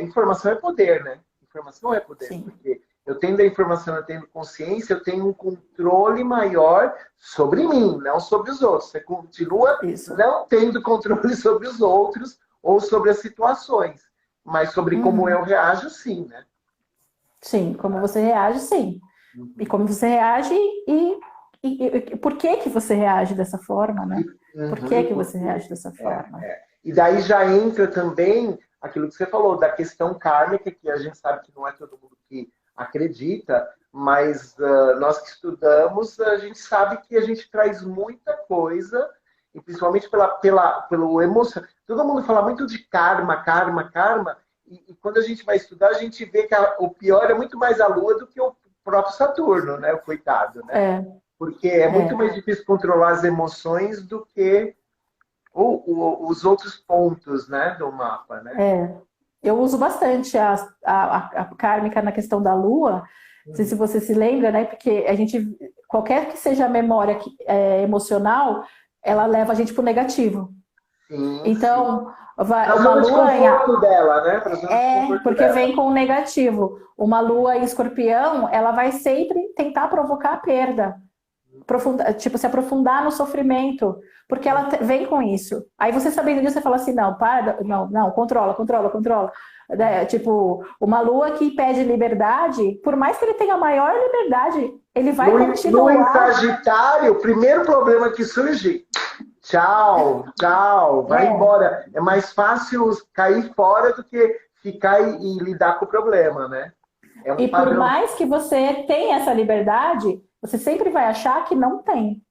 [SPEAKER 2] Informação é poder, né? Informação é poder.
[SPEAKER 1] Sim.
[SPEAKER 2] Porque eu tendo a informação, eu tendo consciência, eu tenho um controle maior sobre mim, não sobre os outros. Você continua não tendo controle sobre os outros ou sobre as situações, mas sobre como eu reajo, sim, né?
[SPEAKER 1] Sim, como você reage, sim. E como você reage e por que você reage dessa forma, né? Por que você reage dessa forma?
[SPEAKER 2] E daí já entra também aquilo que você falou, da questão kármica, que a gente sabe que não é todo mundo que acredita, mas nós que estudamos, a gente sabe que a gente traz muita coisa, e principalmente pelo emoção. Todo mundo fala muito de karma, e quando a gente vai estudar, a gente vê que o pior é muito mais a Lua do que o próprio Saturno, né? O coitado, né? Porque é muito mais difícil controlar as emoções do que os outros pontos, né, do mapa, né?
[SPEAKER 1] Eu uso bastante a kármica na questão da Lua, não sei se você se lembra, né? Porque qualquer que seja a memória emocional, ela leva a gente para o negativo.
[SPEAKER 2] Sim,
[SPEAKER 1] então,
[SPEAKER 2] uma lua dela, né?
[SPEAKER 1] Porque vem com o negativo. Uma lua em escorpião, ela vai sempre tentar provocar a perda. Se aprofundar no sofrimento, porque ela vem com isso. Aí você sabendo disso, você fala assim, não, controla. Tipo, uma lua que pede liberdade, por mais que ele tenha a maior liberdade, ele vai continuar.
[SPEAKER 2] No Sagitário, o primeiro problema que surge, tchau, vai embora. É mais fácil cair fora do que ficar e lidar com o problema, né?
[SPEAKER 1] Por mais que você tenha essa liberdade, você sempre vai achar que não tem.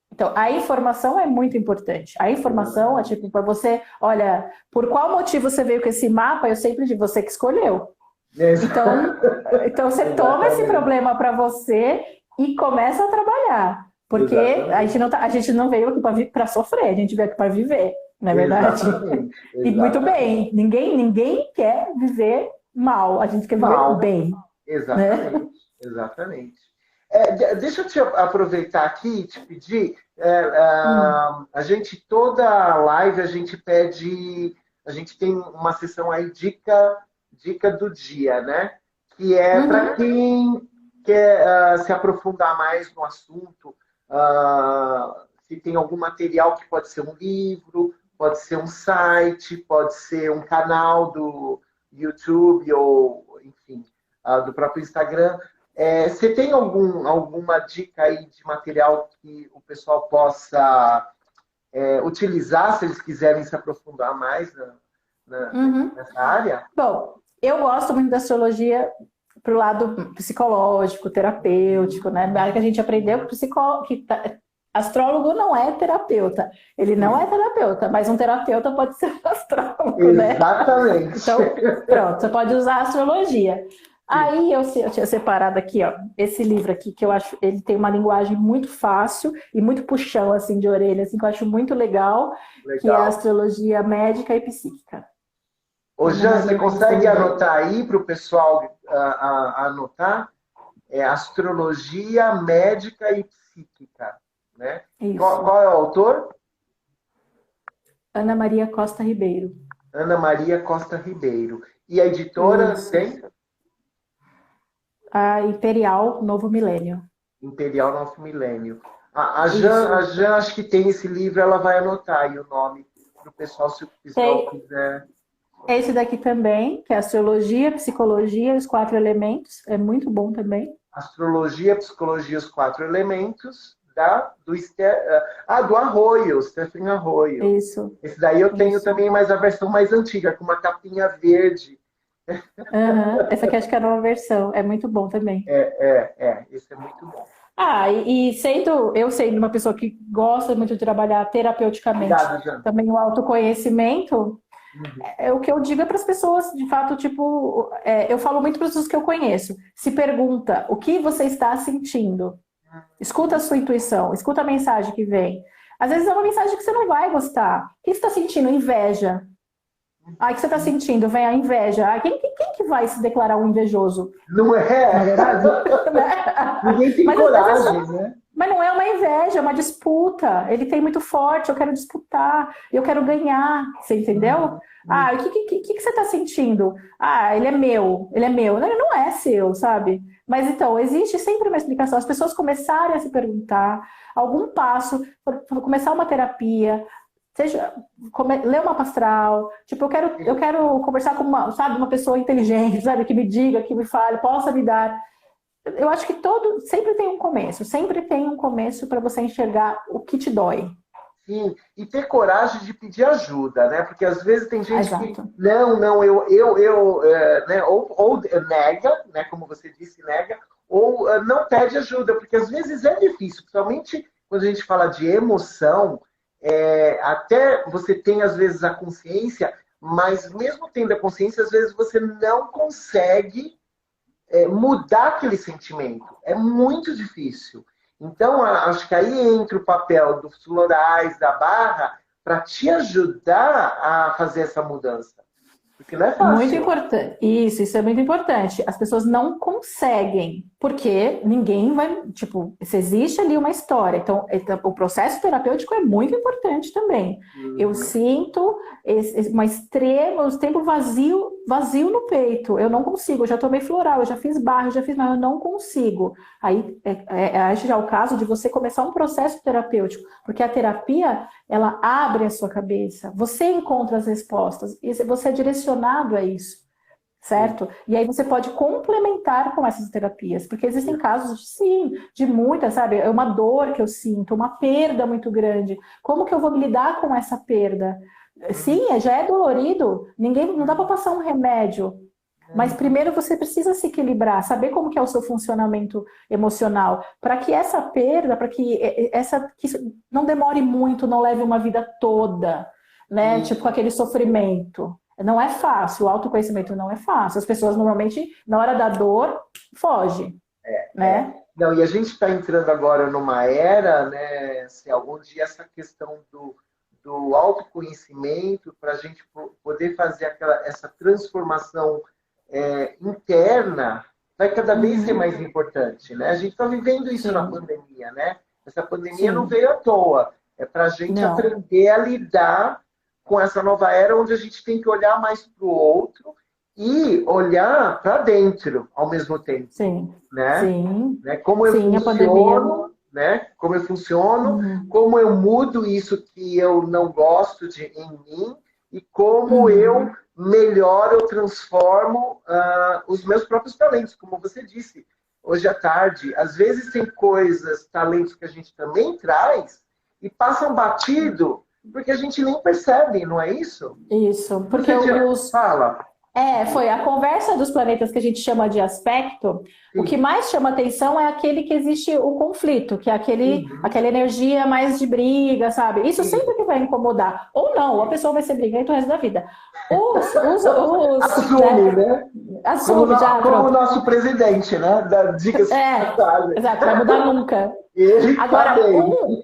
[SPEAKER 1] Então, a informação é muito importante. A informação é tipo para você, olha, por qual motivo você veio com esse mapa? Eu sempre digo, você que escolheu. Então você toma esse problema para você e começa a trabalhar. Porque a gente não veio aqui para sofrer, a gente veio aqui para viver. não é verdade?
[SPEAKER 2] Exatamente,
[SPEAKER 1] E muito
[SPEAKER 2] exatamente.
[SPEAKER 1] bem, ninguém quer viver mal, a gente quer viver
[SPEAKER 2] Mal.
[SPEAKER 1] bem, né?
[SPEAKER 2] Exatamente, exatamente. Deixa eu te aproveitar aqui e te pedir.
[SPEAKER 1] Hum.
[SPEAKER 2] A gente, toda live, a gente pede. A gente tem uma sessão aí, dica do dia, né? Que é para
[SPEAKER 1] Uhum.
[SPEAKER 2] quem quer se aprofundar mais no assunto, se tem algum material que pode ser um livro, pode ser um site, pode ser um canal do YouTube ou, enfim, do próprio Instagram. Você tem alguma dica aí de material que o pessoal possa utilizar se eles quiserem se aprofundar mais na-
[SPEAKER 1] Uhum.
[SPEAKER 2] nessa área?
[SPEAKER 1] Bom, eu gosto muito da astrologia pro lado psicológico, terapêutico, né? Na área que a gente aprendeu que, astrólogo não é terapeuta. Ele não é
[SPEAKER 2] Sim,
[SPEAKER 1] terapeuta, mas um terapeuta pode ser um astrólogo, né?
[SPEAKER 2] exatamente.
[SPEAKER 1] Então, pronto, você pode usar a astrologia.
[SPEAKER 2] Sim,
[SPEAKER 1] Aí eu tinha separado aqui, ó, esse livro aqui, que eu acho, ele tem uma linguagem muito fácil e muito puxão, assim, de orelha, assim, que eu acho muito legal, que é a
[SPEAKER 2] legal.
[SPEAKER 1] Astrologia Médica e Psíquica.
[SPEAKER 2] Ô,
[SPEAKER 1] Ana
[SPEAKER 2] Jean, você
[SPEAKER 1] Maria Costa
[SPEAKER 2] consegue
[SPEAKER 1] Ribeiro.
[SPEAKER 2] anotar aí para o pessoal anotar? Astrologia médica e psíquica, né? Qual,
[SPEAKER 1] Isso.
[SPEAKER 2] qual é o autor?
[SPEAKER 1] Ana Maria Costa Ribeiro.
[SPEAKER 2] Ana Maria Costa Ribeiro. E a editora
[SPEAKER 1] Isso.
[SPEAKER 2] tem?
[SPEAKER 1] A Imperial Novo Milênio.
[SPEAKER 2] Imperial Novo Milênio. A
[SPEAKER 1] Isso.
[SPEAKER 2] Jan, acho que tem esse livro, ela vai anotar aí o nome para o pessoal, se o pessoal
[SPEAKER 1] Tem
[SPEAKER 2] quiser.
[SPEAKER 1] esse daqui também, que é Astrologia, Psicologia e os Quatro Elementos. É muito bom também.
[SPEAKER 2] Astrologia, Psicologia, os Quatro Elementos, do Arroio, Stephen Arroio.
[SPEAKER 1] Isso.
[SPEAKER 2] Esse daí eu tenho
[SPEAKER 1] Isso.
[SPEAKER 2] também, mas a versão mais antiga, com uma capinha verde.
[SPEAKER 1] Aham. Essa aqui acho que é a nova versão. É muito bom também.
[SPEAKER 2] Esse é muito bom.
[SPEAKER 1] E sendo, eu sendo uma pessoa que gosta muito de trabalhar terapeuticamente,
[SPEAKER 2] Obrigado, Jan.
[SPEAKER 1] também o autoconhecimento,
[SPEAKER 2] Uhum.
[SPEAKER 1] o que eu digo é para as pessoas, de fato, tipo, eu falo muito para as pessoas que eu conheço. Se pergunta o que você está sentindo. Escuta a sua intuição, escuta a mensagem que vem. Às vezes é uma mensagem que você não vai gostar. O que você está sentindo? Inveja. O que você está sentindo? Vem a inveja. Quem que vai se declarar um invejoso?
[SPEAKER 2] Não
[SPEAKER 1] Na
[SPEAKER 2] é?
[SPEAKER 1] verdade?
[SPEAKER 2] Ninguém tem
[SPEAKER 1] Mas às vezes
[SPEAKER 2] coragem, né?
[SPEAKER 1] mas não é uma inveja, é uma disputa. Ele tem muito forte, eu quero disputar, eu quero ganhar. Você entendeu?
[SPEAKER 2] Uhum. Uhum.
[SPEAKER 1] O que você está sentindo? Ele é meu, ele é meu. Não, ele não é seu, sabe? Mas então, existe sempre uma explicação. As pessoas começarem a se perguntar algum passo, começar uma terapia, seja ler uma astral, tipo, eu quero conversar com uma pessoa inteligente, sabe, que me diga, que me fale, possa me dar. Eu acho que sempre tem um começo para você enxergar o que te dói.
[SPEAKER 2] Sim, e ter coragem de pedir ajuda, né? Porque às vezes tem gente que,
[SPEAKER 1] Exato.
[SPEAKER 2] não, né? Ou nega, né? Como você disse, nega, ou não pede ajuda, porque às vezes é difícil, principalmente quando a gente fala de emoção, até você tem às vezes a consciência, mas mesmo tendo a consciência, às vezes você não consegue mudar aquele sentimento. É muito difícil. Então, acho que aí entra o papel dos florais, da barra, para te ajudar a fazer essa mudança. Porque não é
[SPEAKER 1] Muito
[SPEAKER 2] fácil.
[SPEAKER 1] importante. Isso é muito importante. As pessoas não conseguem, porque ninguém vai. Tipo, se existe ali uma história. Então, o processo terapêutico é muito importante também. Eu
[SPEAKER 2] Uhum.
[SPEAKER 1] sinto uma extrema, um tempo vazio no peito. Eu não consigo. Eu já tomei floral, eu já fiz barra, eu já fiz, mas eu não consigo. Aí, acho já o caso de você começar um processo terapêutico, porque a terapia ela abre a sua cabeça, você encontra as respostas, e você é direcionado a isso,
[SPEAKER 2] Sim.
[SPEAKER 1] certo? E aí você pode complementar com essas terapias, porque existem casos, sim, de muitas, sabe? É uma dor que eu sinto, uma perda muito grande. Como que eu vou lidar com essa perda? Sim, já é dolorido, não dá para passar um remédio, mas
[SPEAKER 2] Uhum.
[SPEAKER 1] primeiro você precisa se equilibrar, saber como que é o seu funcionamento emocional, para que essa perda, para que isso não demore muito, não leve uma vida toda, né? Tipo
[SPEAKER 2] Isso.
[SPEAKER 1] aquele sofrimento. Não é fácil, o autoconhecimento não é fácil. As pessoas normalmente, na hora da dor, fogem, né?
[SPEAKER 2] Não, e a gente está entrando agora numa era, né? Se algum dia essa questão do autoconhecimento, para a gente poder fazer essa transformação interna, vai cada vez ser mais importante, né? A gente está vivendo isso na
[SPEAKER 1] Sim,
[SPEAKER 2] pandemia, né? Essa pandemia não
[SPEAKER 1] sim.
[SPEAKER 2] veio à toa. É para a gente
[SPEAKER 1] Não,
[SPEAKER 2] aprender a lidar com essa nova era, onde a gente tem que olhar mais para o outro e olhar para dentro ao mesmo tempo,
[SPEAKER 1] sim,
[SPEAKER 2] né?
[SPEAKER 1] sim,
[SPEAKER 2] Como eu
[SPEAKER 1] sim, a pandemia.
[SPEAKER 2] funciono, né? Como eu funciono,
[SPEAKER 1] Uhum,
[SPEAKER 2] como eu mudo isso que eu não gosto em mim e como eu
[SPEAKER 1] uhum,
[SPEAKER 2] melhoro, eu transformo os meus próprios talentos, como você disse hoje à tarde. Às vezes tem coisas, talentos que a gente também traz e passam batido porque a gente nem percebe, não é isso?
[SPEAKER 1] isso, porque
[SPEAKER 2] Você tinha...
[SPEAKER 1] os,
[SPEAKER 2] Fala.
[SPEAKER 1] foi a conversa dos planetas que a gente chama de aspecto. O que
[SPEAKER 2] Sim.
[SPEAKER 1] mais chama atenção é aquele que existe o conflito, que é
[SPEAKER 2] Uhum.
[SPEAKER 1] aquela energia mais de briga, sabe? Isso sempre
[SPEAKER 2] Sim.
[SPEAKER 1] que vai incomodar. Ou não, ou a pessoa vai ser briguenta o resto da vida.
[SPEAKER 2] Assume,
[SPEAKER 1] Né?
[SPEAKER 2] né?
[SPEAKER 1] Assume já,
[SPEAKER 2] Como o
[SPEAKER 1] pronto.
[SPEAKER 2] nosso presidente, né? Da dicas de
[SPEAKER 1] É,
[SPEAKER 2] passagem.
[SPEAKER 1] exato, vai mudar nunca.
[SPEAKER 2] Ele tá
[SPEAKER 1] Agora,
[SPEAKER 2] bem.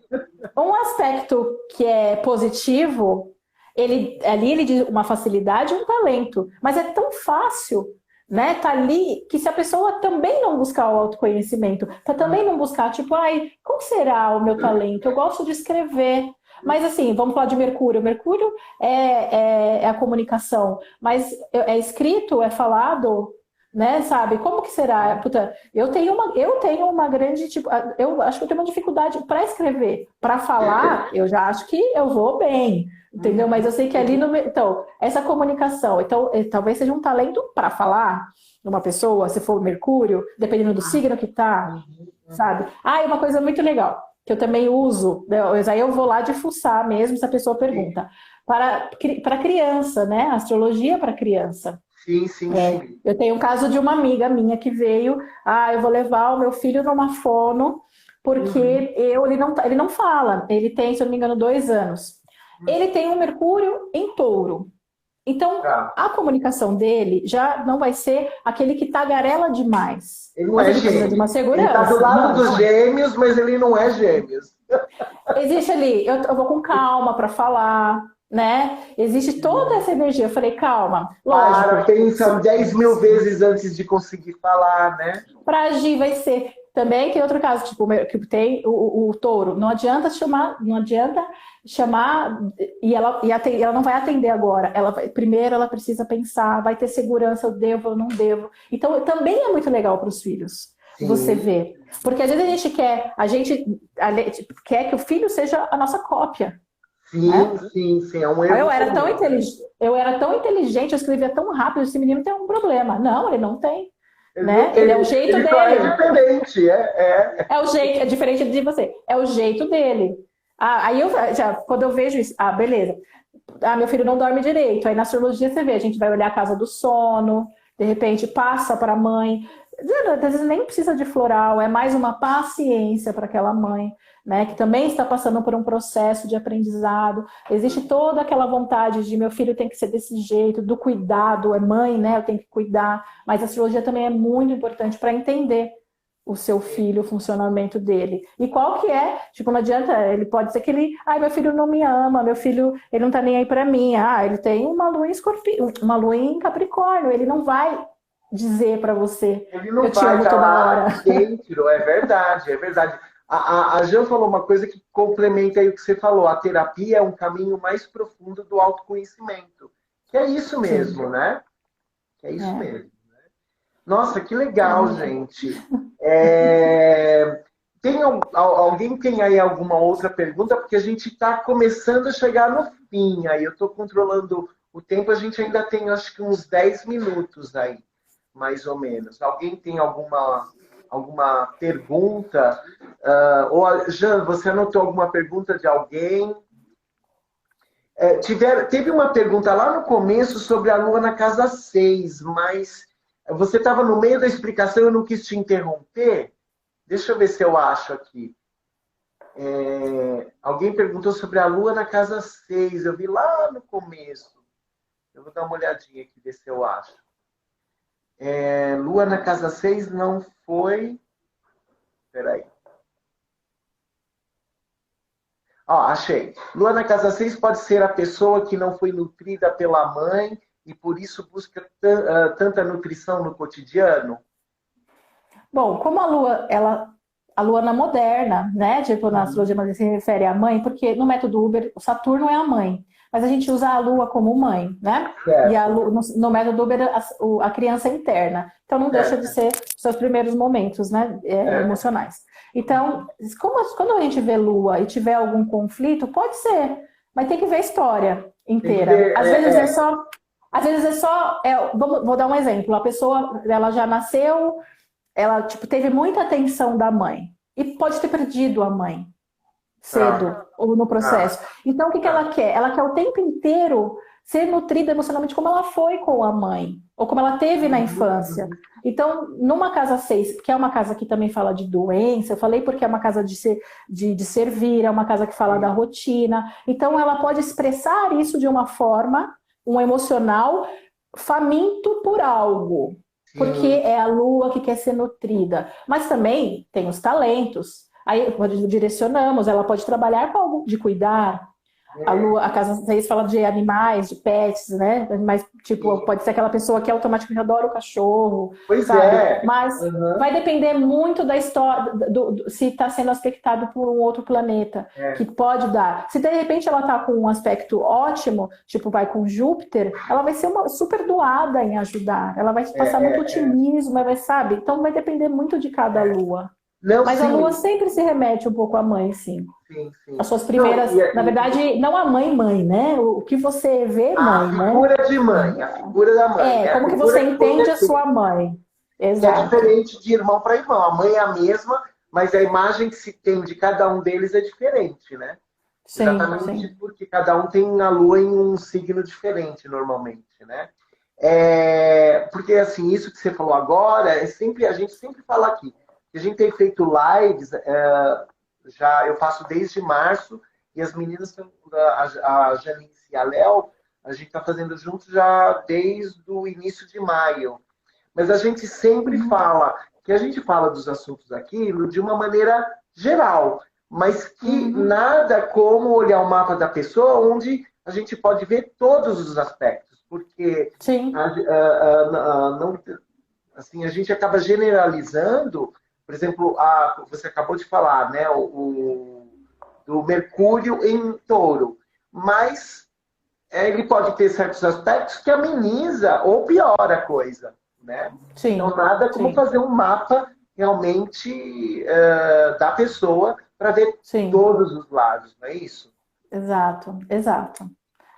[SPEAKER 1] um aspecto que é positivo, ele diz uma facilidade e um talento, mas é tão fácil, né? Tá ali que se a pessoa também não buscar o autoconhecimento, também não buscar, tipo, ai, qual será o meu talento? Eu gosto de escrever. Mas assim, vamos falar de Mercúrio. Mercúrio é a comunicação, mas é escrito, é falado, né? Sabe? Como que será? Puta, eu tenho uma grande, tipo, eu acho que eu tenho uma dificuldade para escrever. Para falar, eu já acho que eu vou bem, entendeu? Mas eu sei que ali no. Então, essa comunicação, então, talvez seja um talento para falar uma pessoa, se for Mercúrio, dependendo do signo que tá, sabe? Ah, e uma coisa muito legal, que eu também uso, né? Mas aí eu vou lá de fuçar mesmo se a pessoa
[SPEAKER 2] Sim,
[SPEAKER 1] pergunta. Para criança, né? Astrologia para criança.
[SPEAKER 2] sim, sim, sim.
[SPEAKER 1] Eu tenho um caso de uma amiga minha que veio, eu vou levar o meu filho numa fono, porque
[SPEAKER 2] Uhum.
[SPEAKER 1] ele não fala, ele tem, se eu não me engano, 2 anos. Ele tem um Mercúrio em touro. Então,
[SPEAKER 2] Tá.
[SPEAKER 1] a comunicação dele já não vai ser aquele que tagarela demais.
[SPEAKER 2] Ele não
[SPEAKER 1] Mas
[SPEAKER 2] é
[SPEAKER 1] ele precisa de uma
[SPEAKER 2] gêmeo. Ele tá do
[SPEAKER 1] segurança.
[SPEAKER 2] lado
[SPEAKER 1] Não.
[SPEAKER 2] dos gêmeos, mas ele não é gêmeos.
[SPEAKER 1] Existe ali, eu vou com calma para falar, né? Existe toda essa energia. Eu falei, calma,
[SPEAKER 2] Para,
[SPEAKER 1] lógico.
[SPEAKER 2] pensa 10.000 vezes antes de conseguir falar, né?
[SPEAKER 1] Para agir vai ser. Também tem outro caso, tipo, que tem o touro. Não adianta chamar ela não vai atender agora. Primeiro ela precisa pensar, vai ter segurança, eu devo, eu não devo. Então também é muito legal para os filhos você
[SPEAKER 2] Sim,
[SPEAKER 1] ver. Porque às vezes a gente quer que o filho seja a nossa cópia, né?
[SPEAKER 2] sim, sim, sim. É um
[SPEAKER 1] Aí
[SPEAKER 2] erro comum, né?
[SPEAKER 1] eu era tão inteligente, eu escrevia tão rápido, esse menino tem um problema. Não, ele não tem,
[SPEAKER 2] Ele, não,
[SPEAKER 1] né? Ele é o jeito
[SPEAKER 2] ele só é
[SPEAKER 1] dele.
[SPEAKER 2] diferente,
[SPEAKER 1] É o jeito, é diferente de você. É o jeito dele. Aí quando eu vejo isso, beleza. Meu filho não dorme direito. Aí na astrologia você vê, a gente vai olhar a casa do sono, de repente passa para a mãe. Às vezes nem precisa de floral, é mais uma paciência para aquela mãe, né, que também está passando por um processo de aprendizado. Existe toda aquela vontade de meu filho tem que ser desse jeito, do cuidado, é mãe, né, eu tenho que cuidar. Mas a astrologia também é muito importante para entender o seu filho, o funcionamento dele. E qual que é? Tipo, não adianta, ele pode ser que meu filho não me ama, meu filho, ele não tá nem aí para mim. Ele tem uma lua em escorpião, uma lua em Capricórnio, ele não vai dizer para você,
[SPEAKER 2] ele
[SPEAKER 1] eu
[SPEAKER 2] não
[SPEAKER 1] te
[SPEAKER 2] vai
[SPEAKER 1] amo
[SPEAKER 2] estar
[SPEAKER 1] toda
[SPEAKER 2] lá
[SPEAKER 1] hora.
[SPEAKER 2] dentro, é verdade, é verdade. A Jean falou uma coisa que complementa aí o que você falou. A terapia é um caminho mais profundo do autoconhecimento. Que é isso
[SPEAKER 1] Sim,
[SPEAKER 2] mesmo, né? Que é isso
[SPEAKER 1] é,
[SPEAKER 2] mesmo. Nossa, que legal,
[SPEAKER 1] então,
[SPEAKER 2] gente. Alguém tem aí alguma outra pergunta? Porque a gente está começando a chegar no fim. Aí eu estou controlando o tempo, a gente ainda tem acho que uns 10 minutos aí, mais ou menos. Alguém tem alguma pergunta? Jean, você anotou alguma pergunta de alguém? Teve uma pergunta lá no começo sobre a Lua na casa 6, mas você estava no meio da explicação, eu não quis te interromper. Deixa eu ver se eu acho aqui. Alguém perguntou sobre a Lua na casa 6. Eu vi lá no começo. Eu vou dar uma olhadinha aqui, ver se eu acho. Lua na casa 6 não foi. Peraí. Ó, achei. Lua na casa 6 pode ser a pessoa que não foi nutrida pela mãe e por isso busca tanta nutrição no cotidiano?
[SPEAKER 1] Bom, como a Luana moderna, né? Tipo, na astrologia mas se refere à mãe, porque no método Uber, o Saturno é a mãe, mas a gente usa a Lua como mãe, né? E
[SPEAKER 2] Certo,
[SPEAKER 1] no método Uber, a criança é interna. Então não deixa de
[SPEAKER 2] certo,
[SPEAKER 1] ser os seus primeiros momentos, né?
[SPEAKER 2] certo.
[SPEAKER 1] Emocionais. Então, quando a gente vê Lua e tiver algum conflito, pode ser, mas tem que ver a história
[SPEAKER 2] Tem que
[SPEAKER 1] inteira.
[SPEAKER 2] ver.
[SPEAKER 1] Vou dar um exemplo. A pessoa, ela já nasceu, ela tipo, teve muita atenção da mãe e pode ter perdido a mãe cedo
[SPEAKER 2] Tá,
[SPEAKER 1] ou no processo.
[SPEAKER 2] tá,
[SPEAKER 1] Então, o que ela
[SPEAKER 2] tá.
[SPEAKER 1] quer? Ela quer o tempo inteiro ser nutrida emocionalmente como ela foi com a mãe, ou como ela teve na infância. Então, numa casa 6, que é uma casa que também fala de doença, eu falei porque é uma casa de servir, é uma casa que fala da rotina. Então, ela pode expressar isso de uma forma, um emocional faminto por algo, porque
[SPEAKER 2] Sim,
[SPEAKER 1] é a lua que quer ser nutrida. Mas também tem os talentos. Aí direcionamos, ela pode trabalhar com algo de cuidar. A lua, a casa 6 fala de animais, de pets, né? Mas, tipo,
[SPEAKER 2] sim.
[SPEAKER 1] pode ser aquela pessoa que automaticamente adora o cachorro,
[SPEAKER 2] Pois
[SPEAKER 1] sabe?
[SPEAKER 2] é.
[SPEAKER 1] Mas
[SPEAKER 2] Aham,
[SPEAKER 1] vai depender muito da história, se está sendo aspectado por um outro planeta, que
[SPEAKER 2] é,
[SPEAKER 1] pode dar. Se de repente ela está com um aspecto ótimo, tipo, vai com Júpiter, ela vai ser uma super doada em ajudar. Ela vai passar muito
[SPEAKER 2] é.
[SPEAKER 1] otimismo, vai, sabe? Então vai depender muito de cada lua.
[SPEAKER 2] Não,
[SPEAKER 1] Mas a lua
[SPEAKER 2] sim,
[SPEAKER 1] sempre se remete um pouco à mãe, sim.
[SPEAKER 2] sim, sim.
[SPEAKER 1] As suas
[SPEAKER 2] Não,
[SPEAKER 1] primeiras, na verdade, não a mãe, né? O que você vê
[SPEAKER 2] a
[SPEAKER 1] mãe, né?
[SPEAKER 2] figura de mãe, a figura da mãe, né? A
[SPEAKER 1] Como que você
[SPEAKER 2] figura que
[SPEAKER 1] entende
[SPEAKER 2] você
[SPEAKER 1] a
[SPEAKER 2] tem.
[SPEAKER 1] sua mãe?
[SPEAKER 2] Que é
[SPEAKER 1] Exato.
[SPEAKER 2] diferente de irmão para irmão. A mãe é a mesma, mas a imagem que se tem de cada um deles é diferente, né?
[SPEAKER 1] Sim,
[SPEAKER 2] Exatamente
[SPEAKER 1] sim.
[SPEAKER 2] porque cada um tem a lua em um signo diferente, normalmente, né? Porque, assim, isso que você falou agora, a gente sempre fala aqui. A gente tem feito lives, já eu faço desde março, e as meninas, a Janice e a Léo, a gente está fazendo juntos já desde o início de maio. Mas a gente sempre
[SPEAKER 1] Uhum.
[SPEAKER 2] fala que a gente fala dos assuntos aqui de uma maneira geral, mas que
[SPEAKER 1] Uhum.
[SPEAKER 2] nada como olhar o mapa da pessoa onde a gente pode ver todos os aspectos, porque
[SPEAKER 1] Sim.
[SPEAKER 2] não, assim, a gente acaba generalizando, por exemplo, você acabou de falar, né, do Mercúrio em Touro, mas ele pode ter certos aspectos que ameniza ou piora a coisa, né? Então,
[SPEAKER 1] Sim.
[SPEAKER 2] nada como
[SPEAKER 1] Sim.
[SPEAKER 2] fazer um mapa realmente da pessoa para ver
[SPEAKER 1] Sim.
[SPEAKER 2] todos os lados, não é isso?
[SPEAKER 1] Exato. Exato.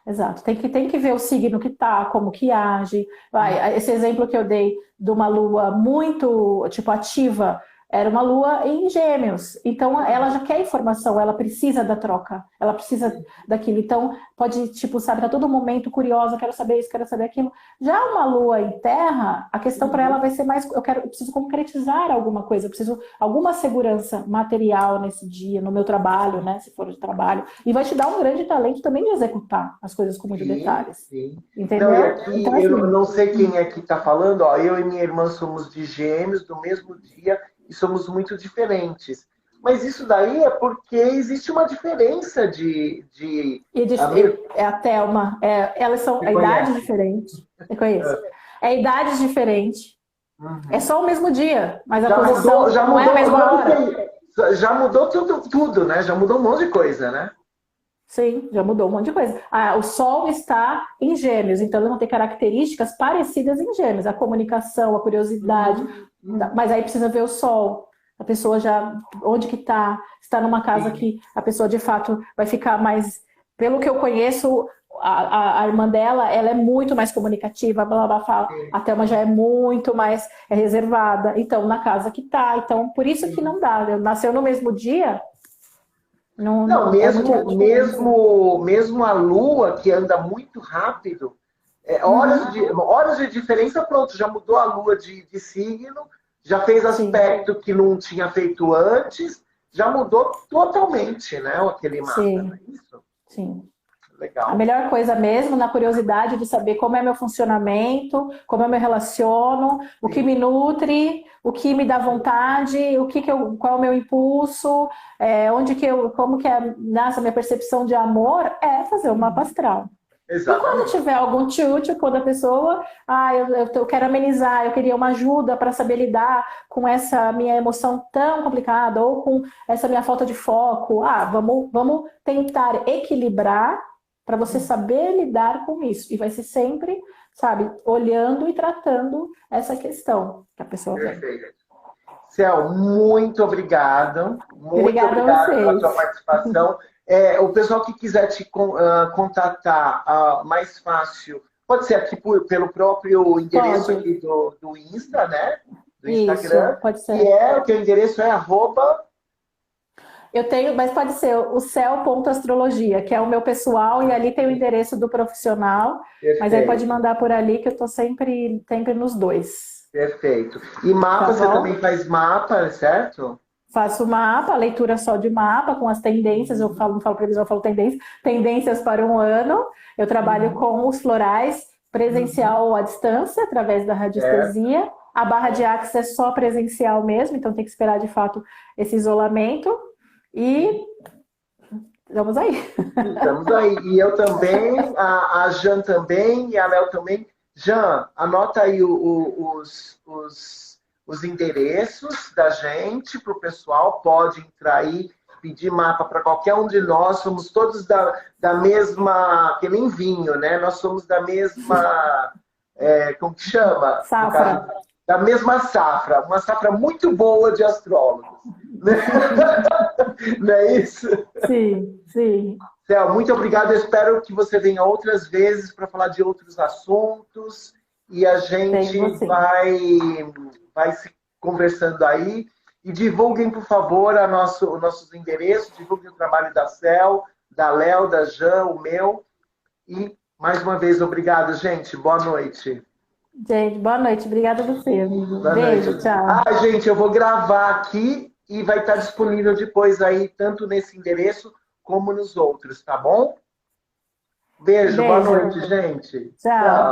[SPEAKER 1] Exato. Tem que ver o signo que tá, como que age. Vai, esse exemplo que eu dei de uma lua muito, tipo, ativa, era uma lua em Gêmeos. Então, ela já quer informação, ela precisa da troca, ela precisa daquilo. Então, pode, tipo, sabe, a todo momento curiosa, quero saber isso, quero saber aquilo. Já uma lua em Terra, a questão para ela vai ser mais, eu preciso concretizar alguma coisa, eu preciso alguma segurança material nesse dia, no meu trabalho, né, se for de trabalho. E vai te dar um grande talento também de executar as coisas com muitos
[SPEAKER 2] Sim,
[SPEAKER 1] detalhes.
[SPEAKER 2] sim. Não, e
[SPEAKER 1] Entendeu? Então,
[SPEAKER 2] aqui eu
[SPEAKER 1] assim,
[SPEAKER 2] não sei quem é que está falando, ó, eu e minha irmã somos de gêmeos do mesmo dia e somos muito diferentes. Mas isso daí é porque existe uma diferença
[SPEAKER 1] é a Thelma, elas são
[SPEAKER 2] você
[SPEAKER 1] a idade
[SPEAKER 2] conhece?
[SPEAKER 1] diferente, eu conheço. É idade diferente, é
[SPEAKER 2] Uhum.
[SPEAKER 1] só o mesmo dia, mas a posição
[SPEAKER 2] Já
[SPEAKER 1] não é a
[SPEAKER 2] mudou,
[SPEAKER 1] mesma
[SPEAKER 2] não
[SPEAKER 1] hora.
[SPEAKER 2] sei, já mudou tudo, né? Já mudou um monte de coisa, né?
[SPEAKER 1] Sim, já mudou um monte de coisa. O Sol está em Gêmeos, então eles vão ter características parecidas em Gêmeos, a comunicação, a curiosidade,
[SPEAKER 2] Uhum, uhum.
[SPEAKER 1] mas aí precisa ver o Sol. A pessoa já, onde que está numa casa
[SPEAKER 2] Sim,
[SPEAKER 1] que a pessoa de fato vai ficar mais, pelo que eu conheço, a irmã dela, ela é muito mais comunicativa, blá, blá, blá, fala.
[SPEAKER 2] sim,
[SPEAKER 1] A Thelma já é muito mais reservada, então na casa que tá, então por isso que
[SPEAKER 2] sim.
[SPEAKER 1] não dá, nasceu no mesmo dia, não,
[SPEAKER 2] Não,
[SPEAKER 1] é muita diferença.
[SPEAKER 2] mesmo a Lua, que anda muito rápido,
[SPEAKER 1] Uhum.
[SPEAKER 2] horas de diferença, pronto, já mudou a Lua de signo, já fez
[SPEAKER 1] Sim,
[SPEAKER 2] aspecto que não tinha feito antes, já mudou totalmente, né, aquele mapa, não é
[SPEAKER 1] sim,
[SPEAKER 2] isso?
[SPEAKER 1] sim. A
[SPEAKER 2] Legal.
[SPEAKER 1] melhor coisa mesmo, na curiosidade de saber como é meu funcionamento, como eu me relaciono, o que me nutre, o que me dá vontade, qual é o meu impulso, como que é a minha percepção de amor, é fazer o mapa astral. E quando
[SPEAKER 2] Exatamente.
[SPEAKER 1] tiver algum tchutchu, quando a pessoa, eu quero amenizar, eu queria uma ajuda para saber lidar com essa minha emoção tão complicada, ou com essa minha falta de foco, vamos tentar equilibrar para você saber lidar com isso. E vai ser sempre, sabe, olhando e tratando essa questão que a pessoa tem.
[SPEAKER 2] Perfeito. Céu, muito obrigado. Muito
[SPEAKER 1] Obrigada a
[SPEAKER 2] obrigado pela tua
[SPEAKER 1] vocês.
[SPEAKER 2] participação. O pessoal que quiser te contatar, mais fácil, pode ser aqui pelo próprio endereço
[SPEAKER 1] Pode.
[SPEAKER 2] aqui do Insta, né? Do
[SPEAKER 1] Isso,
[SPEAKER 2] Instagram.
[SPEAKER 1] pode
[SPEAKER 2] Que
[SPEAKER 1] ser.
[SPEAKER 2] o teu endereço é @.
[SPEAKER 1] Eu tenho, mas pode ser o cel.astrologia, que é o meu pessoal, e ali tem o endereço do profissional, mas aí pode
[SPEAKER 2] Perfeito,
[SPEAKER 1] mandar por ali, que eu estou sempre nos dois.
[SPEAKER 2] perfeito. E mapa,
[SPEAKER 1] Tá
[SPEAKER 2] você
[SPEAKER 1] bom?
[SPEAKER 2] também faz mapa, certo?
[SPEAKER 1] Faço mapa, leitura só de mapa, com as tendências, não falo previsão, eu falo tendências para um ano. Eu trabalho com os florais, presencial ou à distância, através da
[SPEAKER 2] Certo.
[SPEAKER 1] radiestesia. A barra de axis é só presencial mesmo, então tem que esperar de fato esse isolamento. E vamos aí.
[SPEAKER 2] Estamos aí. E eu também, a Jan também, e a Léo também. Jan, anota aí os endereços da gente para o pessoal. Pode entrar aí, pedir mapa para qualquer um de nós. Somos todos da mesma, que nem vinho, né? Nós somos da mesma, como que chama? No caso,
[SPEAKER 1] Safra.
[SPEAKER 2] da mesma safra. Uma safra muito boa de astrólogos. Né? Não é isso?
[SPEAKER 1] Sim, sim.
[SPEAKER 2] Céu, muito obrigado. Eu espero que você venha outras vezes para falar de outros assuntos e a
[SPEAKER 1] Tenho
[SPEAKER 2] gente
[SPEAKER 1] sim.
[SPEAKER 2] vai se conversando aí. E divulguem, por favor, os nossos endereços, divulguem o trabalho da Cel, da Léo, da Jan, o meu. E, mais uma vez, obrigado, gente. Boa noite.
[SPEAKER 1] Gente, boa noite. Obrigada a você, amigo.
[SPEAKER 2] Boa noite.
[SPEAKER 1] Beijo, tchau.
[SPEAKER 2] Gente, eu vou gravar aqui e vai estar disponível depois aí, tanto nesse endereço como nos outros, tá bom? Beijo, boa
[SPEAKER 1] Beijo.
[SPEAKER 2] noite, gente.
[SPEAKER 1] Tchau.